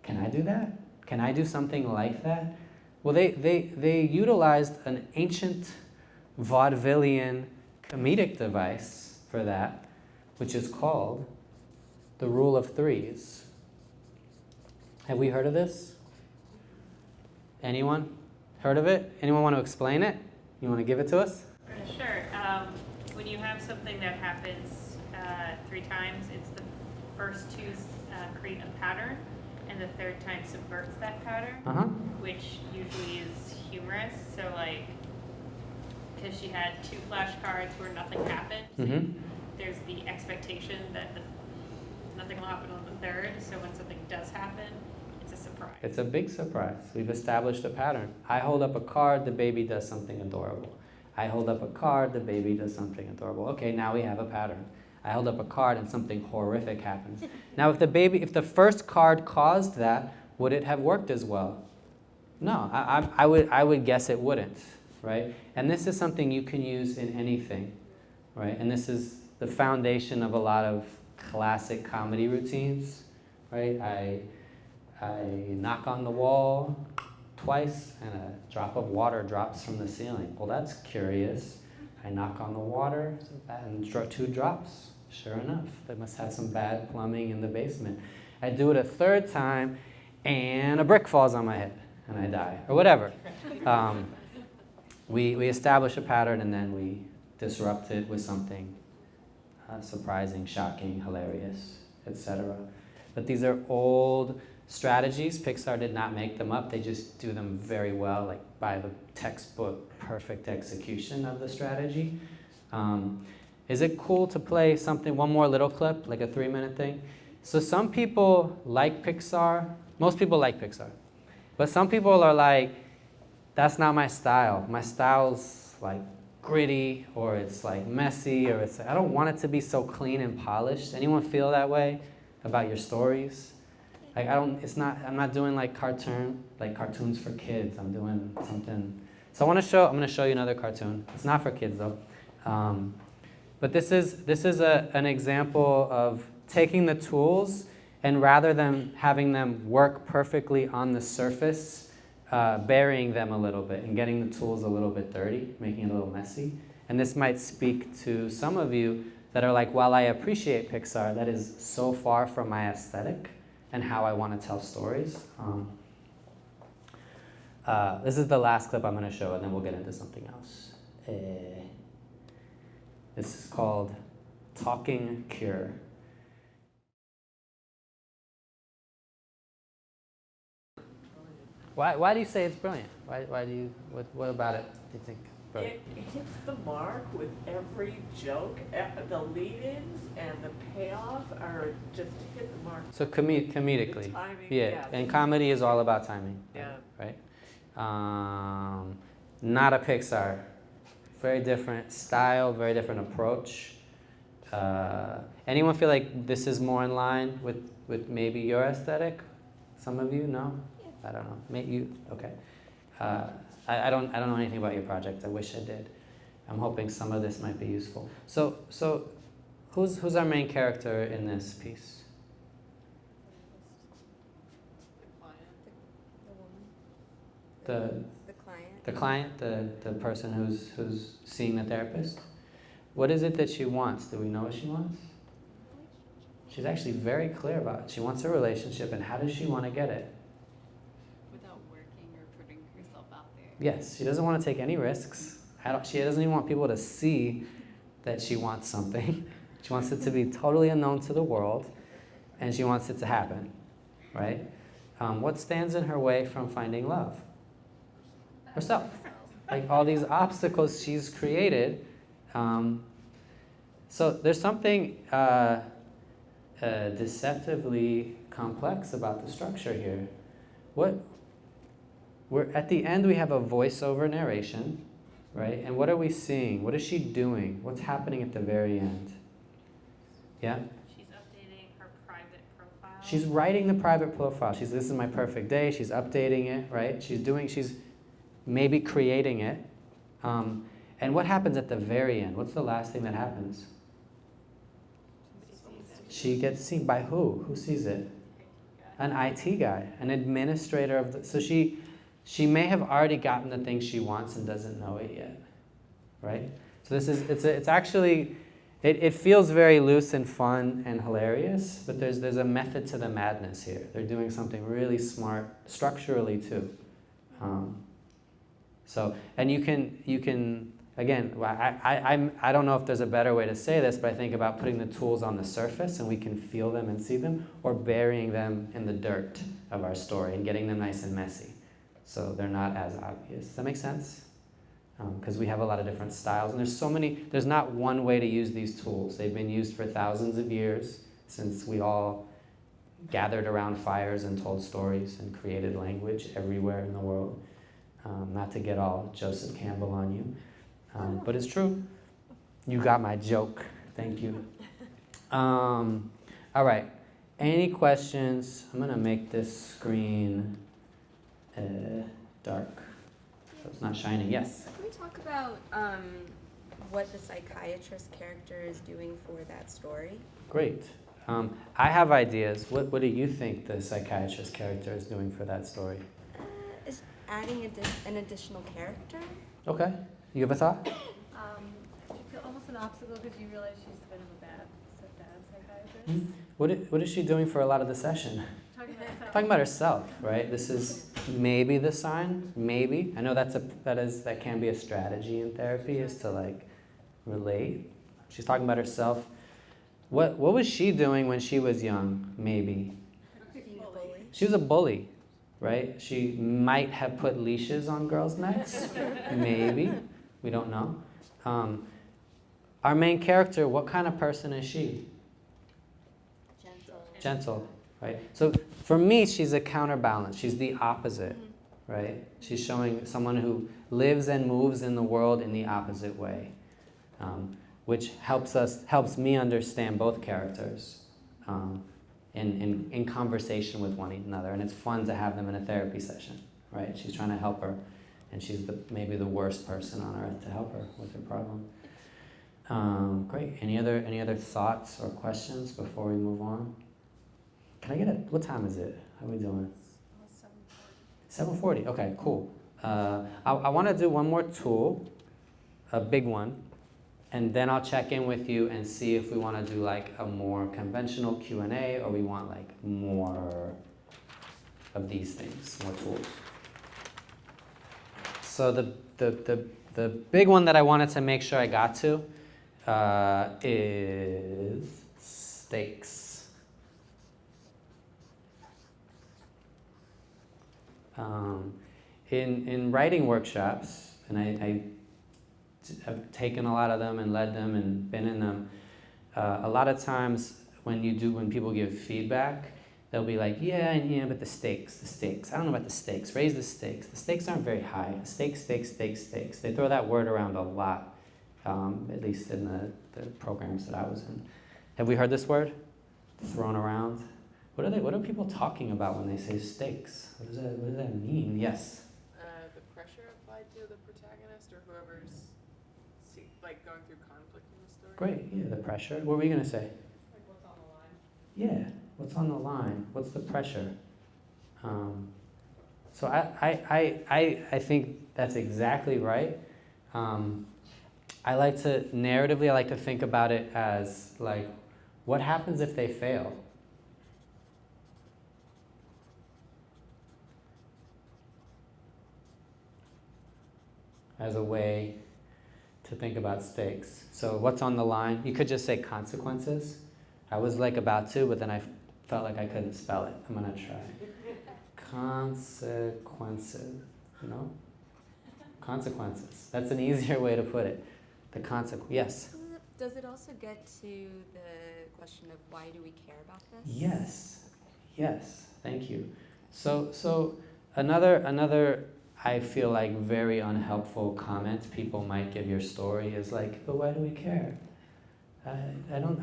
Speaker 3: Can I do that? Can I do something like that? Well, they utilized an ancient vaudevillian comedic device for that, which is called the rule of threes. Have we heard of this? Anyone heard of it? Anyone want to explain it? You want to give it to us?
Speaker 7: Sure. When you have something that happens 3 times, it's the first 2 create a pattern, and the 3rd time subverts that pattern, which usually is humorous. So like, because she had 2 flashcards where nothing happened, there's the expectation that nothing will happen on the 3rd, so when something does happen, it's a surprise.
Speaker 3: It's a big surprise. We've established a pattern. I hold up a card, the baby does something adorable. I hold up a card, the baby does something adorable. Okay, now we have a pattern. I hold up a card and something horrific happens. Now if the first card caused that, would it have worked as well? No, I would guess it wouldn't, right? And this is something you can use in anything, right? And this is the foundation of a lot of classic comedy routines, right? I knock on the wall twice and a drop of water drops from the ceiling. Well, that's curious. I knock on the water and 2 drops. Sure enough, they must have some bad plumbing in the basement. I do it a 3rd time and a brick falls on my head and I die, or whatever. We establish a pattern and then we disrupt it with something surprising, shocking, hilarious, etc. But these are old strategies. Pixar did not make them up. They just do them very well, like by the textbook, perfect execution of the strategy. Is it cool to play something, one more little clip, like a 3-minute thing? So some people like Pixar. Most people like Pixar. But some people are like, that's not my style. My style's like gritty, or it's like messy, or it's like, I don't want it to be so clean and polished. Anyone feel that way about your stories? Like I'm not doing like cartoons for kids. I'm doing something. So I'm gonna show you another cartoon. It's not for kids though. But this is an example of taking the tools and rather than having them work perfectly on the surface, burying them a little bit and getting the tools a little bit dirty, making it a little messy. And this might speak to some of you that are like, while I appreciate Pixar, that is so far from my aesthetic and how I want to tell stories. This is the last clip I'm going to show, and then we'll get into something else. This is called Talking Cure. Why do you say it's brilliant? Why do you, what about it do you think? Brilliant?
Speaker 11: It hits the mark with every joke. The lead-ins and the payoff are just hit the mark.
Speaker 3: So comedically.
Speaker 11: The timing,
Speaker 3: yeah, and comedy is all about timing.
Speaker 11: Yeah.
Speaker 3: Right? Not a Pixar. Very different style, very different approach. Anyone feel like this is more in line with maybe your aesthetic? Some of you, no? I don't know. Maybe you, okay. I don't know anything about your project. I wish I did. I'm hoping some of this might be useful. So who's our main character in this piece?
Speaker 5: The client.
Speaker 3: The client, the person who's seeing the therapist. What is it that she wants? Do we know what she wants? She's actually very clear about it. She wants a relationship, and how does she want to get it?
Speaker 10: Without working or putting herself out there.
Speaker 3: Yes, she doesn't want to take any risks. She doesn't even want people to see that she wants something. She wants it to be totally unknown to the world, and she wants it to happen, right? What stands in her way from finding love? Herself. Like all these obstacles she's created. So there's something deceptively complex about the structure here. We're at the end we have a voiceover narration, right? And what are we seeing? What is she doing? What's happening at the very end? Yeah?
Speaker 7: She's updating her private profile.
Speaker 3: She's writing the private profile. This is my perfect day. She's updating it, right? She's maybe creating it. And what happens at the very end? What's the last thing that happens? She gets seen by who? Who sees it? An IT guy, an administrator of the, so she may have already gotten the thing she wants and doesn't know it yet, right? So it's actually, it feels very loose and fun and hilarious, but there's a method to the madness here. They're doing something really smart structurally too. And you can again, I don't know if there's a better way to say this, but I think about putting the tools on the surface and we can feel them and see them, or burying them in the dirt of our story and getting them nice and messy so they're not as obvious. Does that make sense? Because we have a lot of different styles, and there's not one way to use these tools. They've been used for thousands of years since we all gathered around fires and told stories and created language everywhere in the world. Not to get all Joseph Campbell on you. But it's true. You got my joke. Thank you. All right. Any questions? I'm going to make this screen dark so it's not shining. Yes?
Speaker 5: Can we talk about what the psychiatrist character is doing for that story?
Speaker 3: Great. I have ideas. What do you think the psychiatrist character is doing for that story?
Speaker 5: Is adding an additional character.
Speaker 3: Okay. You have a thought?
Speaker 10: You feel almost an obstacle because you realize she's a bit of a bad psychiatrist.
Speaker 3: Mm-hmm. What is she doing for a lot of the session? Talking about herself, right? This is maybe the sign, maybe. I know that can be a strategy in therapy, is to like relate. She's talking about herself. What was she doing when she was young? Maybe.
Speaker 5: Being a bully.
Speaker 3: She was a bully, right? She might have put leashes on girls' necks. Maybe. We don't know. Our main character, what kind of person is she? Gentle, right? So for me, she's a counterbalance. She's the opposite, right? She's showing someone who lives and moves in the world in the opposite way, which helps me understand both characters in conversation with one another. And it's fun to have them in a therapy session, right? She's trying to help her, and she's maybe the worst person on earth to help her with her problem. Great. Any other thoughts or questions before we move on? Can I get what time is it? How are we doing? 7:40. Okay, cool. I want to do one more tool, a big one. and then I'll check in with you and see if we want to do like a more conventional Q&A or we want like more of these things, more tools. So the big one that I wanted to make sure I got to is stakes. In writing workshops, and I've taken a lot of them and led them and been in them, a lot of times when people give feedback, they'll be like, yeah, but the stakes. I don't know about the stakes. Raise the stakes. The stakes aren't very high. Stakes. They throw that word around a lot, at least in the programs that I was in. Have we heard this word thrown around? What are people talking about when they say stakes? What does that mean? Yes?
Speaker 4: The pressure applied to the protagonist or whoever's like going through conflict in the story.
Speaker 3: Great, yeah, the pressure. What were you going to say?
Speaker 4: Like what's on the line.
Speaker 3: Yeah, what's on the line? What's the pressure? So I think that's exactly right. I like to think about it as like, what happens if they fail? As a way to think about stakes. So what's on the line? You could just say consequences. I was like about to, but then I felt like I couldn't spell it. I'm gonna try. Consequences, no? Consequences. That's an easier way to put it. The consequence, yes?
Speaker 5: Does it also get to the question of why do we care about this?
Speaker 3: Yes, yes, thank you. So another I feel like very unhelpful comment people might give your story is like, but why do we care? I don't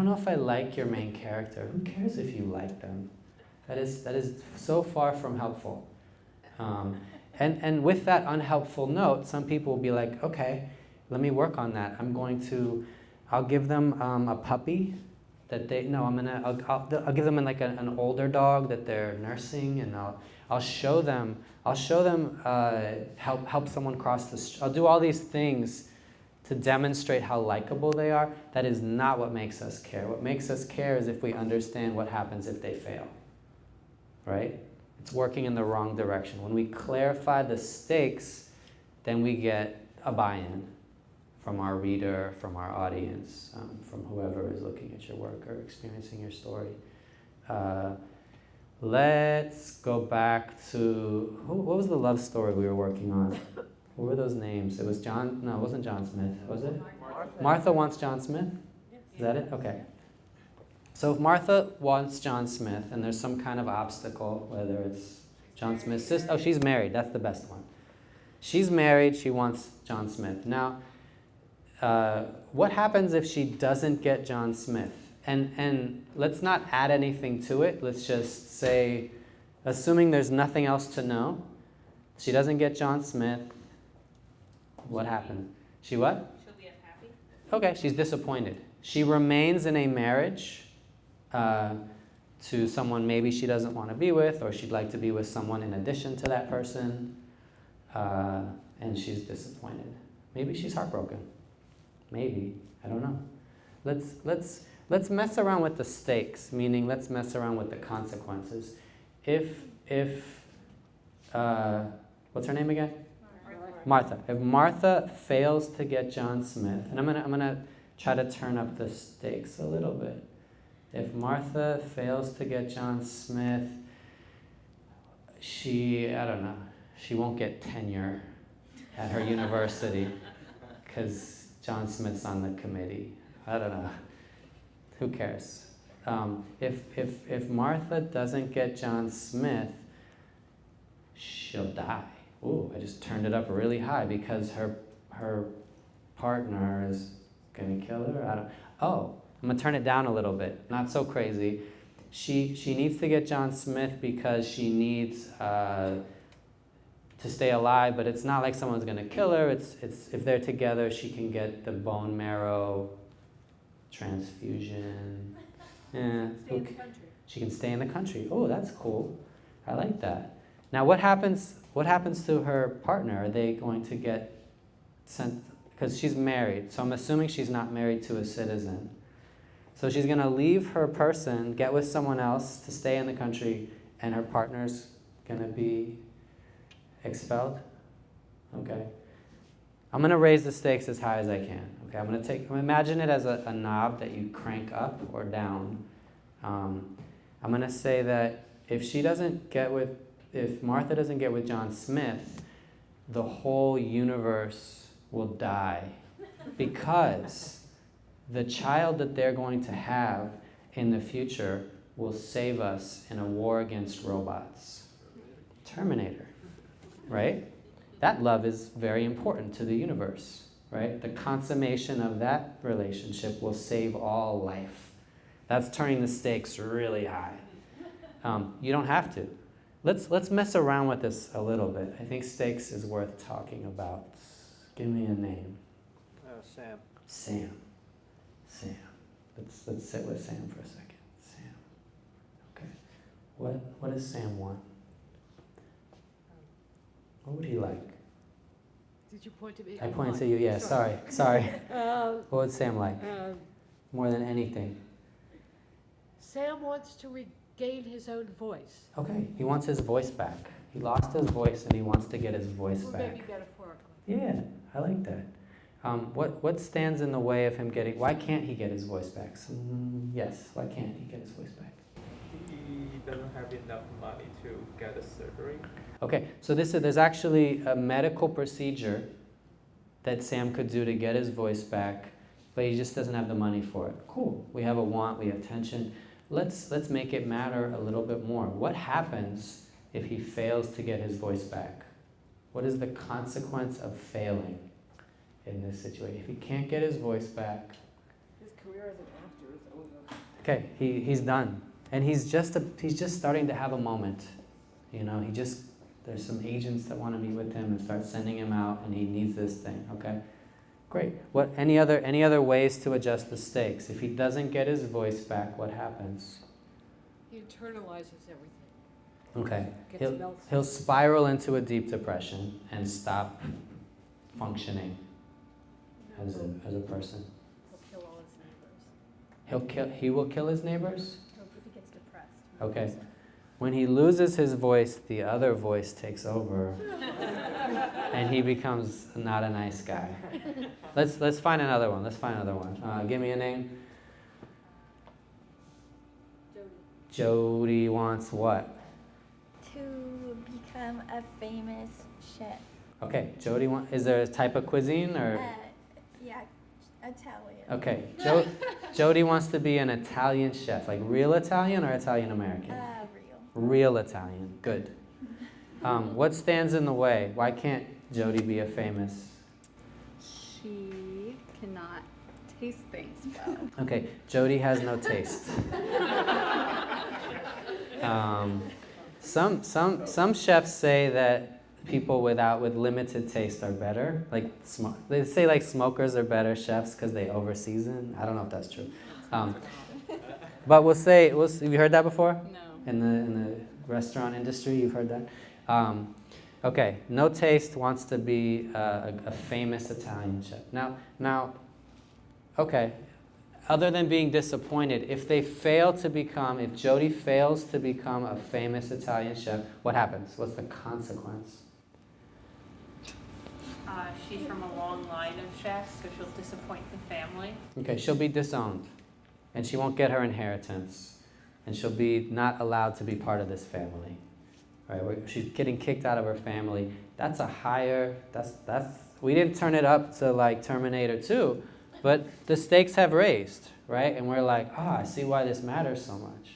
Speaker 3: know if I like your main character. Who cares if you like them? That is so far from helpful. And with that unhelpful note, some people will be like, okay, let me work on that. I'll give them a puppy that I'll give them like an older dog that they're nursing, and I'll show them help someone cross the street. I'll do all these things to demonstrate how likable they are. That is not what makes us care. What makes us care is if we understand what happens if they fail, right? It's working in the wrong direction. When we clarify the stakes, then we get a buy-in from our reader, from our audience, from whoever is looking at your work or experiencing your story. Let's go back to, what was the love story we were working on? What were those names? It was it wasn't John Smith, was it? Martha wants John Smith? Is that it? Okay. So if Martha wants John Smith and there's some kind of obstacle, whether it's John Smith's sister, oh, she's married, that's the best one. She's married, she wants John Smith. Now, what happens if she doesn't get John Smith? And let's not add anything to it. Let's just say, assuming there's nothing else to know, she doesn't get John Smith. What happened? She what?
Speaker 7: She'll be unhappy.
Speaker 3: Okay, she's disappointed. She remains in a marriage to someone maybe she doesn't want to be with, or she'd like to be with someone in addition to that person, and she's disappointed. Maybe she's heartbroken. Maybe, I don't know. Let's mess around with the stakes, meaning let's mess around with the consequences. If what's her name again? Martha. If Martha fails to get John Smith, and I'm gonna try to turn up the stakes a little bit. If Martha fails to get John Smith, she won't get tenure at her university because John Smith's on the committee. I don't know. Who cares? If Martha doesn't get John Smith, she'll die. Ooh, I just turned it up really high because her partner is gonna kill her. I'm gonna turn it down a little bit. Not so crazy. She needs to get John Smith because she needs to stay alive, but it's not like someone's gonna kill her. It's if they're together, she can get the bone marrow transfusion. Yeah,
Speaker 10: Stay in the country.
Speaker 3: She can stay in the country. Oh, that's cool. I like that. Now, what happens to her partner? Are they going to get sent because she's married. So I'm assuming she's not married to a citizen. So she's going to leave her person, get with someone else to stay in the country, and her partner's going to be expelled. Okay. I'm going to raise the stakes as high as I can. Okay. I'm going to imagine it as a knob that you crank up or down. I'm going to say that if Martha doesn't get with John Smith, the whole universe will die, because the child that they're going to have in the future will save us in a war against robots. Terminator, right? That love is very important to the universe, right? The consummation of that relationship will save all life. That's turning the stakes really high. You don't have to. Let's mess around with this a little bit. I think stakes is worth talking about. Give me a name.
Speaker 9: Sam.
Speaker 3: Sam. Sam. Let's sit with Sam for a second. Sam. Okay. What does Sam want? What would he like?
Speaker 10: Did you point to me?
Speaker 3: I pointed to you, yeah, sorry. What would Sam like? More than anything.
Speaker 10: Sam wants to regain his own voice.
Speaker 3: Okay, he wants his voice back. He lost his voice and he wants to get his voice
Speaker 10: Or
Speaker 3: back.
Speaker 10: maybe metaphorically.
Speaker 3: Yeah, I like that. What stands in the way of him getting, why can't he get his voice back? Yes, why can't he get his voice back?
Speaker 12: He doesn't have enough money to get a surgery.
Speaker 3: Okay, so there's actually a medical procedure that Sam could do to get his voice back, but he just doesn't have the money for it. Cool, we have a want, we have tension. Let's make it matter a little bit more. What happens if he fails to get his voice back? What is the consequence of failing in this situation? If he can't get his voice back,
Speaker 10: His career as an actor is over.
Speaker 3: okay, he's done. And he's just starting to have a moment. You know, there's some agents that want to meet with him and start sending him out, and he needs this thing, okay? Great. Any other ways to adjust the stakes? If he doesn't get his voice back, what happens?
Speaker 10: He internalizes everything.
Speaker 3: Okay.
Speaker 10: Gets melted.
Speaker 3: He'll spiral into a deep depression and stop functioning as a person.
Speaker 10: He'll kill all his neighbors.
Speaker 3: He will kill his neighbors?
Speaker 10: No, if he gets depressed.
Speaker 3: Okay. When he loses his voice, the other voice takes over, and he becomes not a nice guy. Let's find another one. Give me a name. Jody wants what?
Speaker 5: To become a famous chef.
Speaker 3: Okay, Jody is there a type of cuisine or?
Speaker 5: Yeah, Italian.
Speaker 3: Okay, Jody wants to be an Italian chef, like real Italian or Italian American?
Speaker 5: Real.
Speaker 3: Real Italian, good. What stands in the way? Why can't Jody be a famous?
Speaker 13: She cannot taste things well.
Speaker 3: Okay, Jody has no taste. Some chefs say that people with limited taste are better. They say like smokers are better chefs because they over season. I don't know if that's true. But we'll say, have you heard that before?
Speaker 13: No.
Speaker 3: In the restaurant industry, you've heard that? Okay, no taste wants to be a famous Italian chef. Now, okay, other than being disappointed, if Jody fails to become a famous Italian chef, what happens? What's the consequence?
Speaker 7: She's from a long line of chefs, so she'll disappoint the family.
Speaker 3: Okay, she'll be disowned, and she won't get her inheritance. And she'll be not allowed to be part of this family, right? She's getting kicked out of her family. That's we didn't turn it up to like Terminator 2, but the stakes have raised, right? And we're like, I see why this matters so much,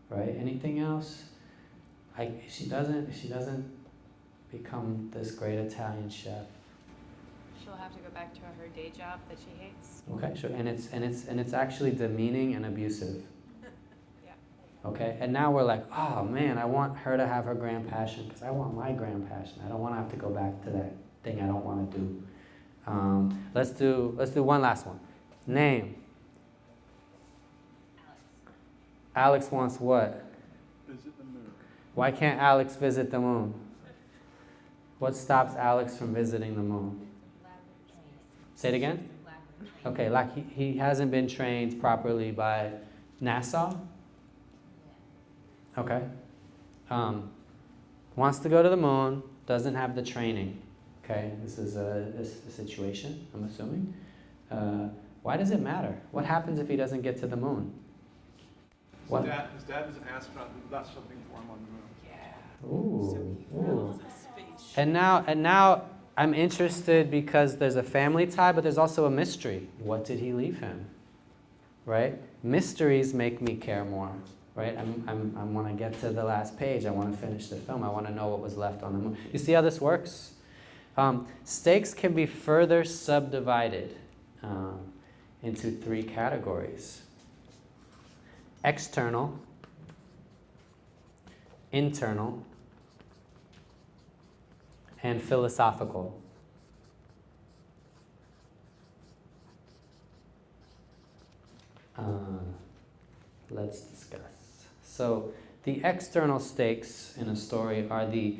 Speaker 3: right? Anything else? If she doesn't become this great Italian chef.
Speaker 13: She'll have to go back to her day job that she hates.
Speaker 3: Okay, sure. And it's actually demeaning and abusive. Okay, and now we're like, oh man, I want her to have her grand passion because I want my grand passion. I don't want to have to go back to that thing I don't want to do. Let's do one last one. Name. Alex wants what?
Speaker 6: Visit the moon.
Speaker 3: Why can't Alex visit the moon? What stops Alex from visiting the moon? Say it again? Okay, like he hasn't been trained properly by NASA? Okay. Wants to go to the moon, doesn't have the training. Okay, this is a situation, I'm assuming. Why does it matter? What happens if he doesn't get to the moon? What?
Speaker 6: His dad was an astronaut and left something for him on the moon.
Speaker 3: Ooh, ooh. And now I'm interested because there's a family tie, but there's also a mystery. What did he leave him? Right? Mysteries make me care more. Right? I want to get to the last page. I want to finish the film. I want to know what was left on the moon. You see how this works? Stakes can be further subdivided into 3 categories: external, internal, and philosophical. Let's discuss. So the external stakes in a story are the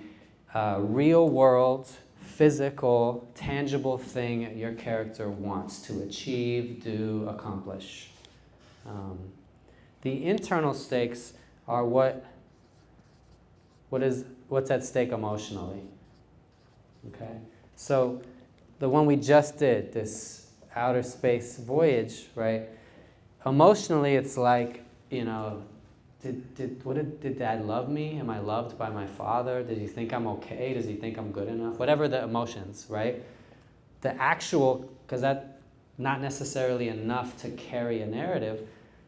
Speaker 3: real world, physical, tangible thing your character wants to achieve, do, accomplish. The internal stakes are what's at stake emotionally. Okay? So the one we just did, this outer space voyage, right? Emotionally, it's like, you know, did Dad love me? Am I loved by my father? Does he think I'm okay? Does he think I'm good enough? Whatever the emotions, right? The actual, because that's not necessarily enough to carry a narrative,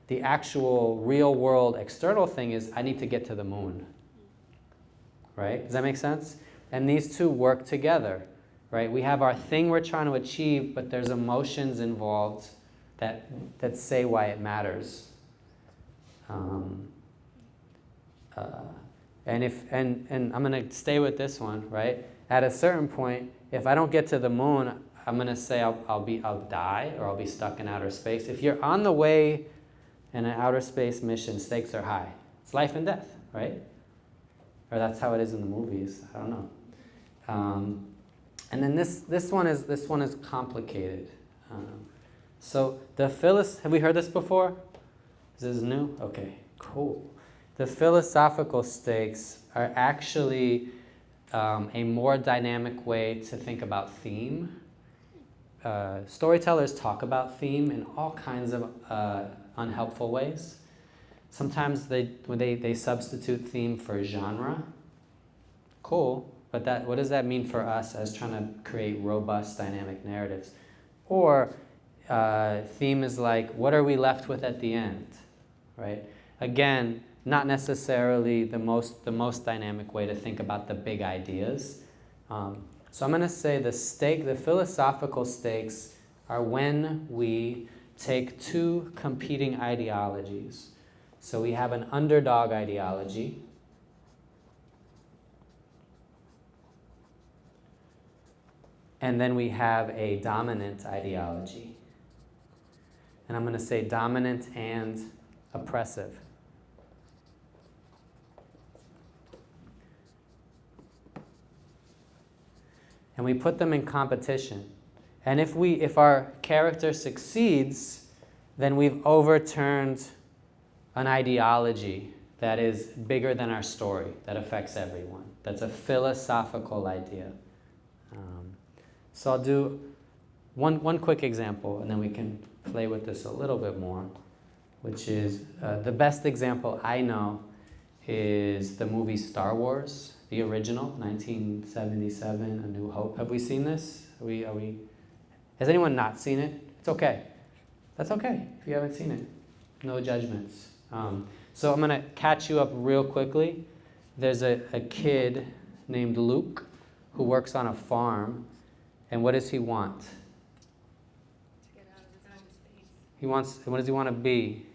Speaker 3: the actual real world external thing is I need to get to the moon. Right? Does that make sense? And these two work together, right? We have our thing we're trying to achieve, but there's emotions involved that say why it matters. And I'm going to stay with this one, right? At a certain point, if I don't get to the moon, I'm going to say I'll die or I'll be stuck in outer space. If you're on the way in an outer space mission, stakes are high. It's life and death, right? Or that's how it is in the movies. I don't know. And then this one is complicated. So have we heard this before? Is this new? Okay, cool. The philosophical stakes are actually a more dynamic way to think about theme. Storytellers talk about theme in all kinds of unhelpful ways. Sometimes they substitute theme for genre. Cool, but what does that mean for us as trying to create robust, dynamic narratives? Or theme is like, what are we left with at the end, right? Again, not necessarily the most dynamic way to think about the big ideas. So I'm going to say the philosophical stakes are when we take 2 competing ideologies. So we have an underdog ideology, and then we have a dominant ideology. And I'm going to say dominant and oppressive. And we put them in competition. And if our character succeeds, then we've overturned an ideology that is bigger than our story, that affects everyone. That's a philosophical idea. So I'll do one quick example, and then we can play with this a little bit more, which is the best example I know is the movie Star Wars, the original, 1977, A New Hope. Have we seen this? Has anyone not seen it? It's okay. That's okay if you haven't seen it. No judgments. So I'm going to catch you up real quickly. There's a kid named Luke who works on a farm, and what does he want?
Speaker 13: To get out of his outer space.
Speaker 3: What does he want to be?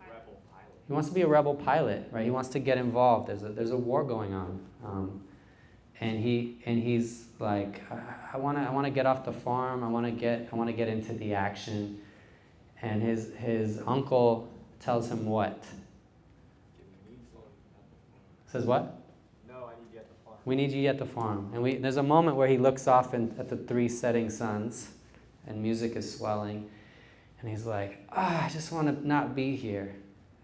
Speaker 12: Rebel pilot.
Speaker 3: He wants to be a rebel pilot, right? He wants to get involved. There's a war going on, and he's like, I want to get off the farm. I want to get into the action. And his uncle tells him what? Says what?
Speaker 12: No, I need you at the farm.
Speaker 3: We need you at the farm. And there's a moment where he looks off at the 3 setting suns, and music is swelling, and he's like, I just want to not be here.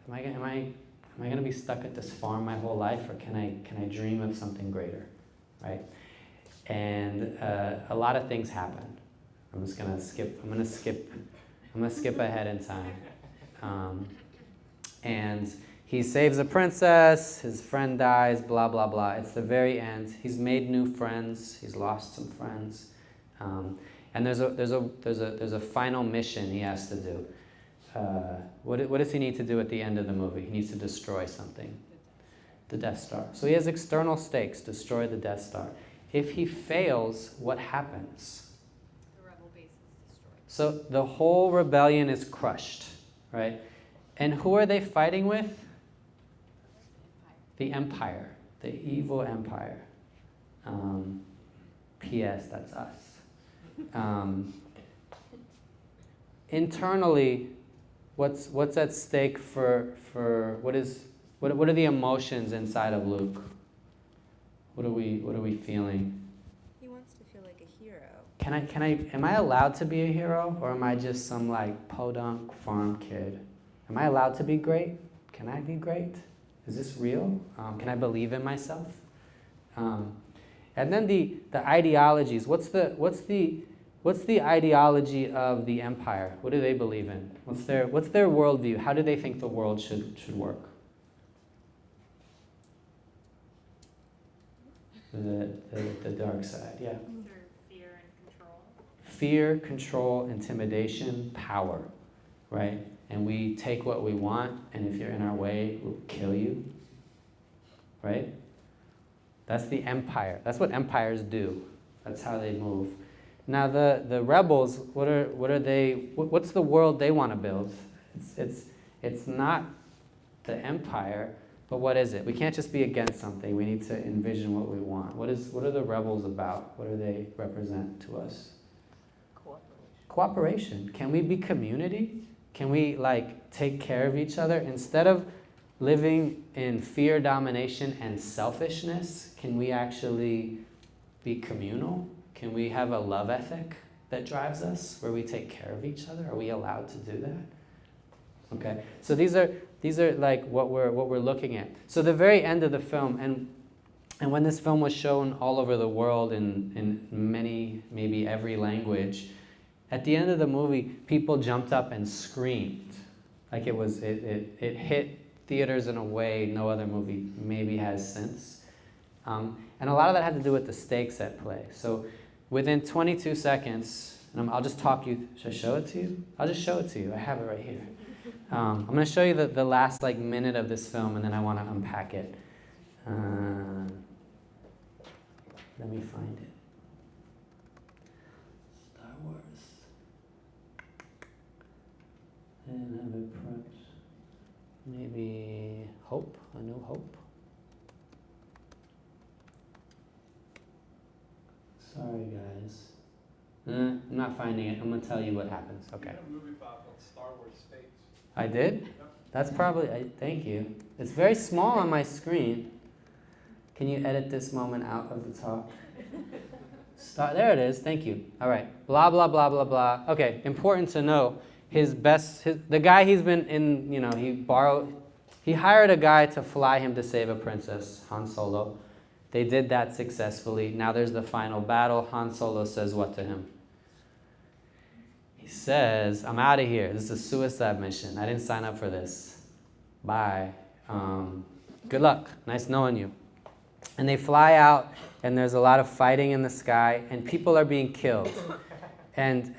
Speaker 3: Am I going to be stuck at this farm my whole life, or can I dream of something greater, right? And a lot of things happen. I'm going to skip ahead in time. And he saves a princess, his friend dies, blah, blah, blah. It's the very end. He's made new friends, he's lost some friends. And there's a final mission he has to do. What does he need to do at the end of the movie? He needs to destroy something. The Death Star. So he has external stakes, destroy the Death Star. If he fails, what happens?
Speaker 13: The rebel base is destroyed.
Speaker 3: So the whole rebellion is crushed, right? And who are they fighting with? The Empire, the evil Empire. P.S. That's us. Internally, what's at stake for what are the emotions inside of Luke? What are we feeling?
Speaker 5: He wants to feel like a hero.
Speaker 3: Am I allowed to be a hero, or am I just some like podunk farm kid? Am I allowed to be great? Can I be great? Is this real? Can I believe in myself? And then the ideologies. What's the ideology of the Empire? What do they believe in? What's their worldview? How do they think the world should work? The dark side, yeah.
Speaker 7: Fear and control.
Speaker 3: Fear, control, intimidation, power, right? And we take what we want, and if you're in our way, we'll kill you, right? That's the Empire. That's what empires do. That's how they move. Now the rebels, what's the world they want to build? It's not the Empire, but what is it? We can't just be against something. We need to envision what we want. What are the rebels about? What do they represent to us? Cooperation. Can we be community? Can we take care of each other? Instead of living in fear, domination, and selfishness, can we actually be communal? Can we have a love ethic that drives us, where we take care of each other? Are we allowed to do that? Okay, so these are like what we're looking at. So the very end of the film, and when this film was shown all over the world in many, maybe every language, at the end of the movie, people jumped up and screamed. Like it hit theaters in a way no other movie maybe has since. And a lot of that had to do with the stakes at play. So within 22 seconds, and I'll just talk you, should I show it to you? I'll just show it to you. I have it right here. I'm going to show you the last minute of this film, and then I want to unpack it. Let me find it. Star Wars. And have it print. Maybe Hope, A New Hope. Sorry, guys. I'm not finding it. I'm going to tell you what happens. Okay.
Speaker 6: You had a movie about Star Wars States.
Speaker 3: I did? That's probably, thank you. It's very small on my screen. Can you edit this moment out of the talk? There it is, thank you. All right, blah, blah, blah, blah, blah. Okay, important to know, the guy he's been in, he hired a guy to fly him to save a princess, Han Solo. They did that successfully. Now there's the final battle. Han Solo says what to him? He says, I'm out of here. This is a suicide mission. I didn't sign up for this. Bye. Good luck. Nice knowing you. And they fly out, and there's a lot of fighting in the sky, and people are being killed. And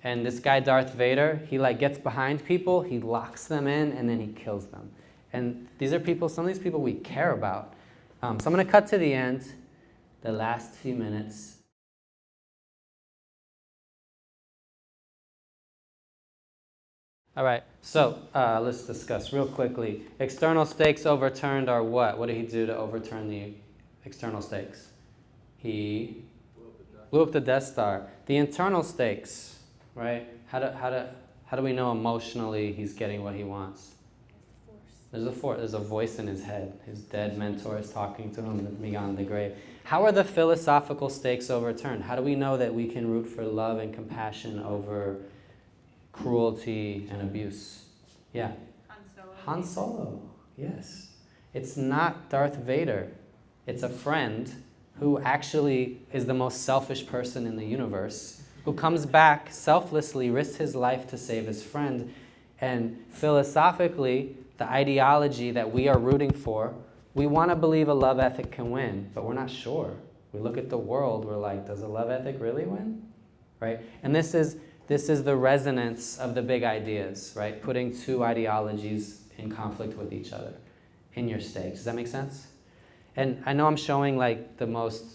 Speaker 3: this guy, Darth Vader, he gets behind people, he locks them in, and then he kills them. And these are people, some of these people we care about. So I'm going to cut to the end, the last few minutes. All right, so let's discuss real quickly. External stakes overturned are what? What did he do to overturn the external stakes? He blew up the Death Star. The internal stakes, right? How do we know emotionally he's getting what he wants? There's a voice in his head. His dead mentor is talking to him beyond the grave. How are the philosophical stakes overturned? How do we know that we can root for love and compassion over cruelty and abuse? Yeah.
Speaker 7: Han Solo.
Speaker 3: Han Solo, yes. It's not Darth Vader. It's a friend who actually is the most selfish person in the universe, who comes back selflessly, risks his life to save his friend. And philosophically, the ideology that we are rooting for, we want to believe a love ethic can win, but we're not sure. We look at the world, we're like, does a love ethic really win? Right? And this is the resonance of the big ideas, right? Putting two ideologies in conflict with each other in your stakes. Does that make sense? And I know I'm showing like the most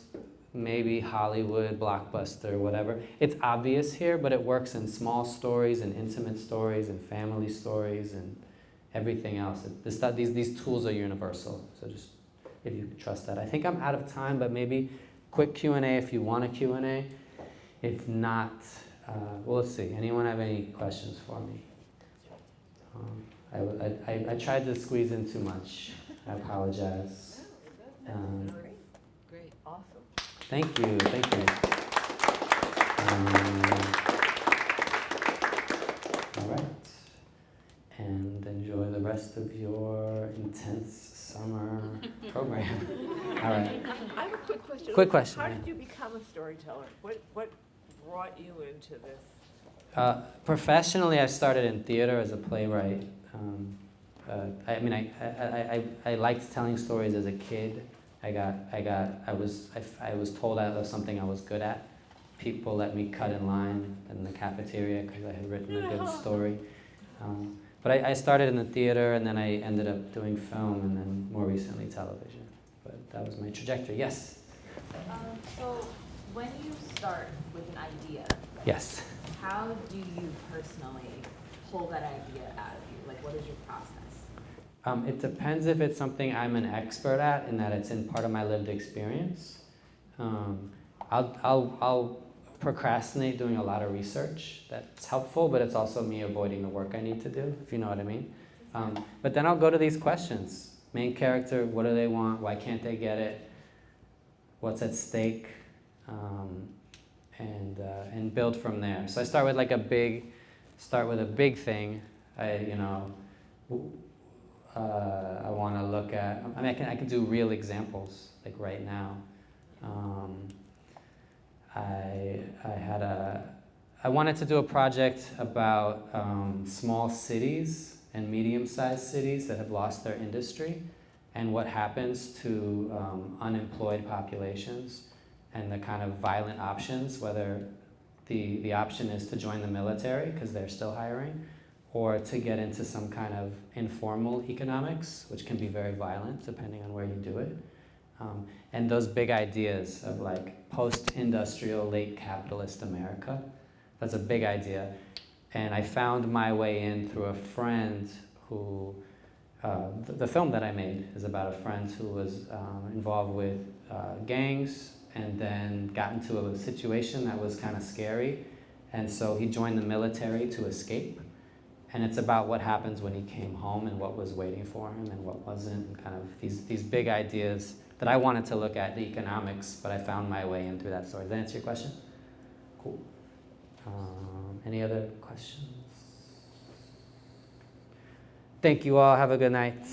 Speaker 3: maybe Hollywood blockbuster, whatever. It's obvious here, but it works in small stories and intimate stories and family stories and everything else. These tools are universal, so just if you trust that. I think I'm out of time, but maybe quick Q&A if you want a Q&A. If not, well, let's see. Anyone have any questions for me? I tried to squeeze in too much. I apologize.
Speaker 4: Great, awesome.
Speaker 3: Thank you. All right. And enjoy the rest of your intense summer program. All right.
Speaker 11: I have a quick question.
Speaker 3: Quick question.
Speaker 11: How
Speaker 3: yeah.
Speaker 11: did you become a storyteller? What brought you into this?
Speaker 3: Professionally, I started in theater as a playwright. I liked telling stories as a kid. I was told that was something I was good at. People let me cut in line in the cafeteria because I had written a good story. But I started in the theater, and then I ended up doing film, and then more recently television. But that was my trajectory. Yes?
Speaker 13: So when you start with an idea,
Speaker 3: Yes.
Speaker 13: how do you personally pull that idea out of you? Like, what is your process?
Speaker 3: It depends if it's something I'm an expert at, in that it's in part of my lived experience. I'll procrastinate doing a lot of research. That's helpful, but it's also me avoiding the work I need to do, if you know what I mean. But then I'll go to these questions. Main character, what do they want? Why can't they get it? What's at stake? And build from there. So I start with a big thing. I want to look at. I can do real examples like right now. I wanted to do a project about small cities and medium-sized cities that have lost their industry, and what happens to unemployed populations, and the kind of violent options, whether the option is to join the military because they're still hiring, or to get into some kind of informal economics, which can be very violent depending on where you do it. And those big ideas of post-industrial, late capitalist America, that's a big idea. And I found my way in through a friend who, the film that I made is about a friend who was involved with gangs, and then got into a situation that was kind of scary. And so he joined the military to escape. And it's about what happens when he came home and what was waiting for him and what wasn't, and kind of these big ideas that I wanted to look at, the economics, but I found my way in through that story. Does that answer your question? Cool. Any other questions? Thank you all. Have a good night.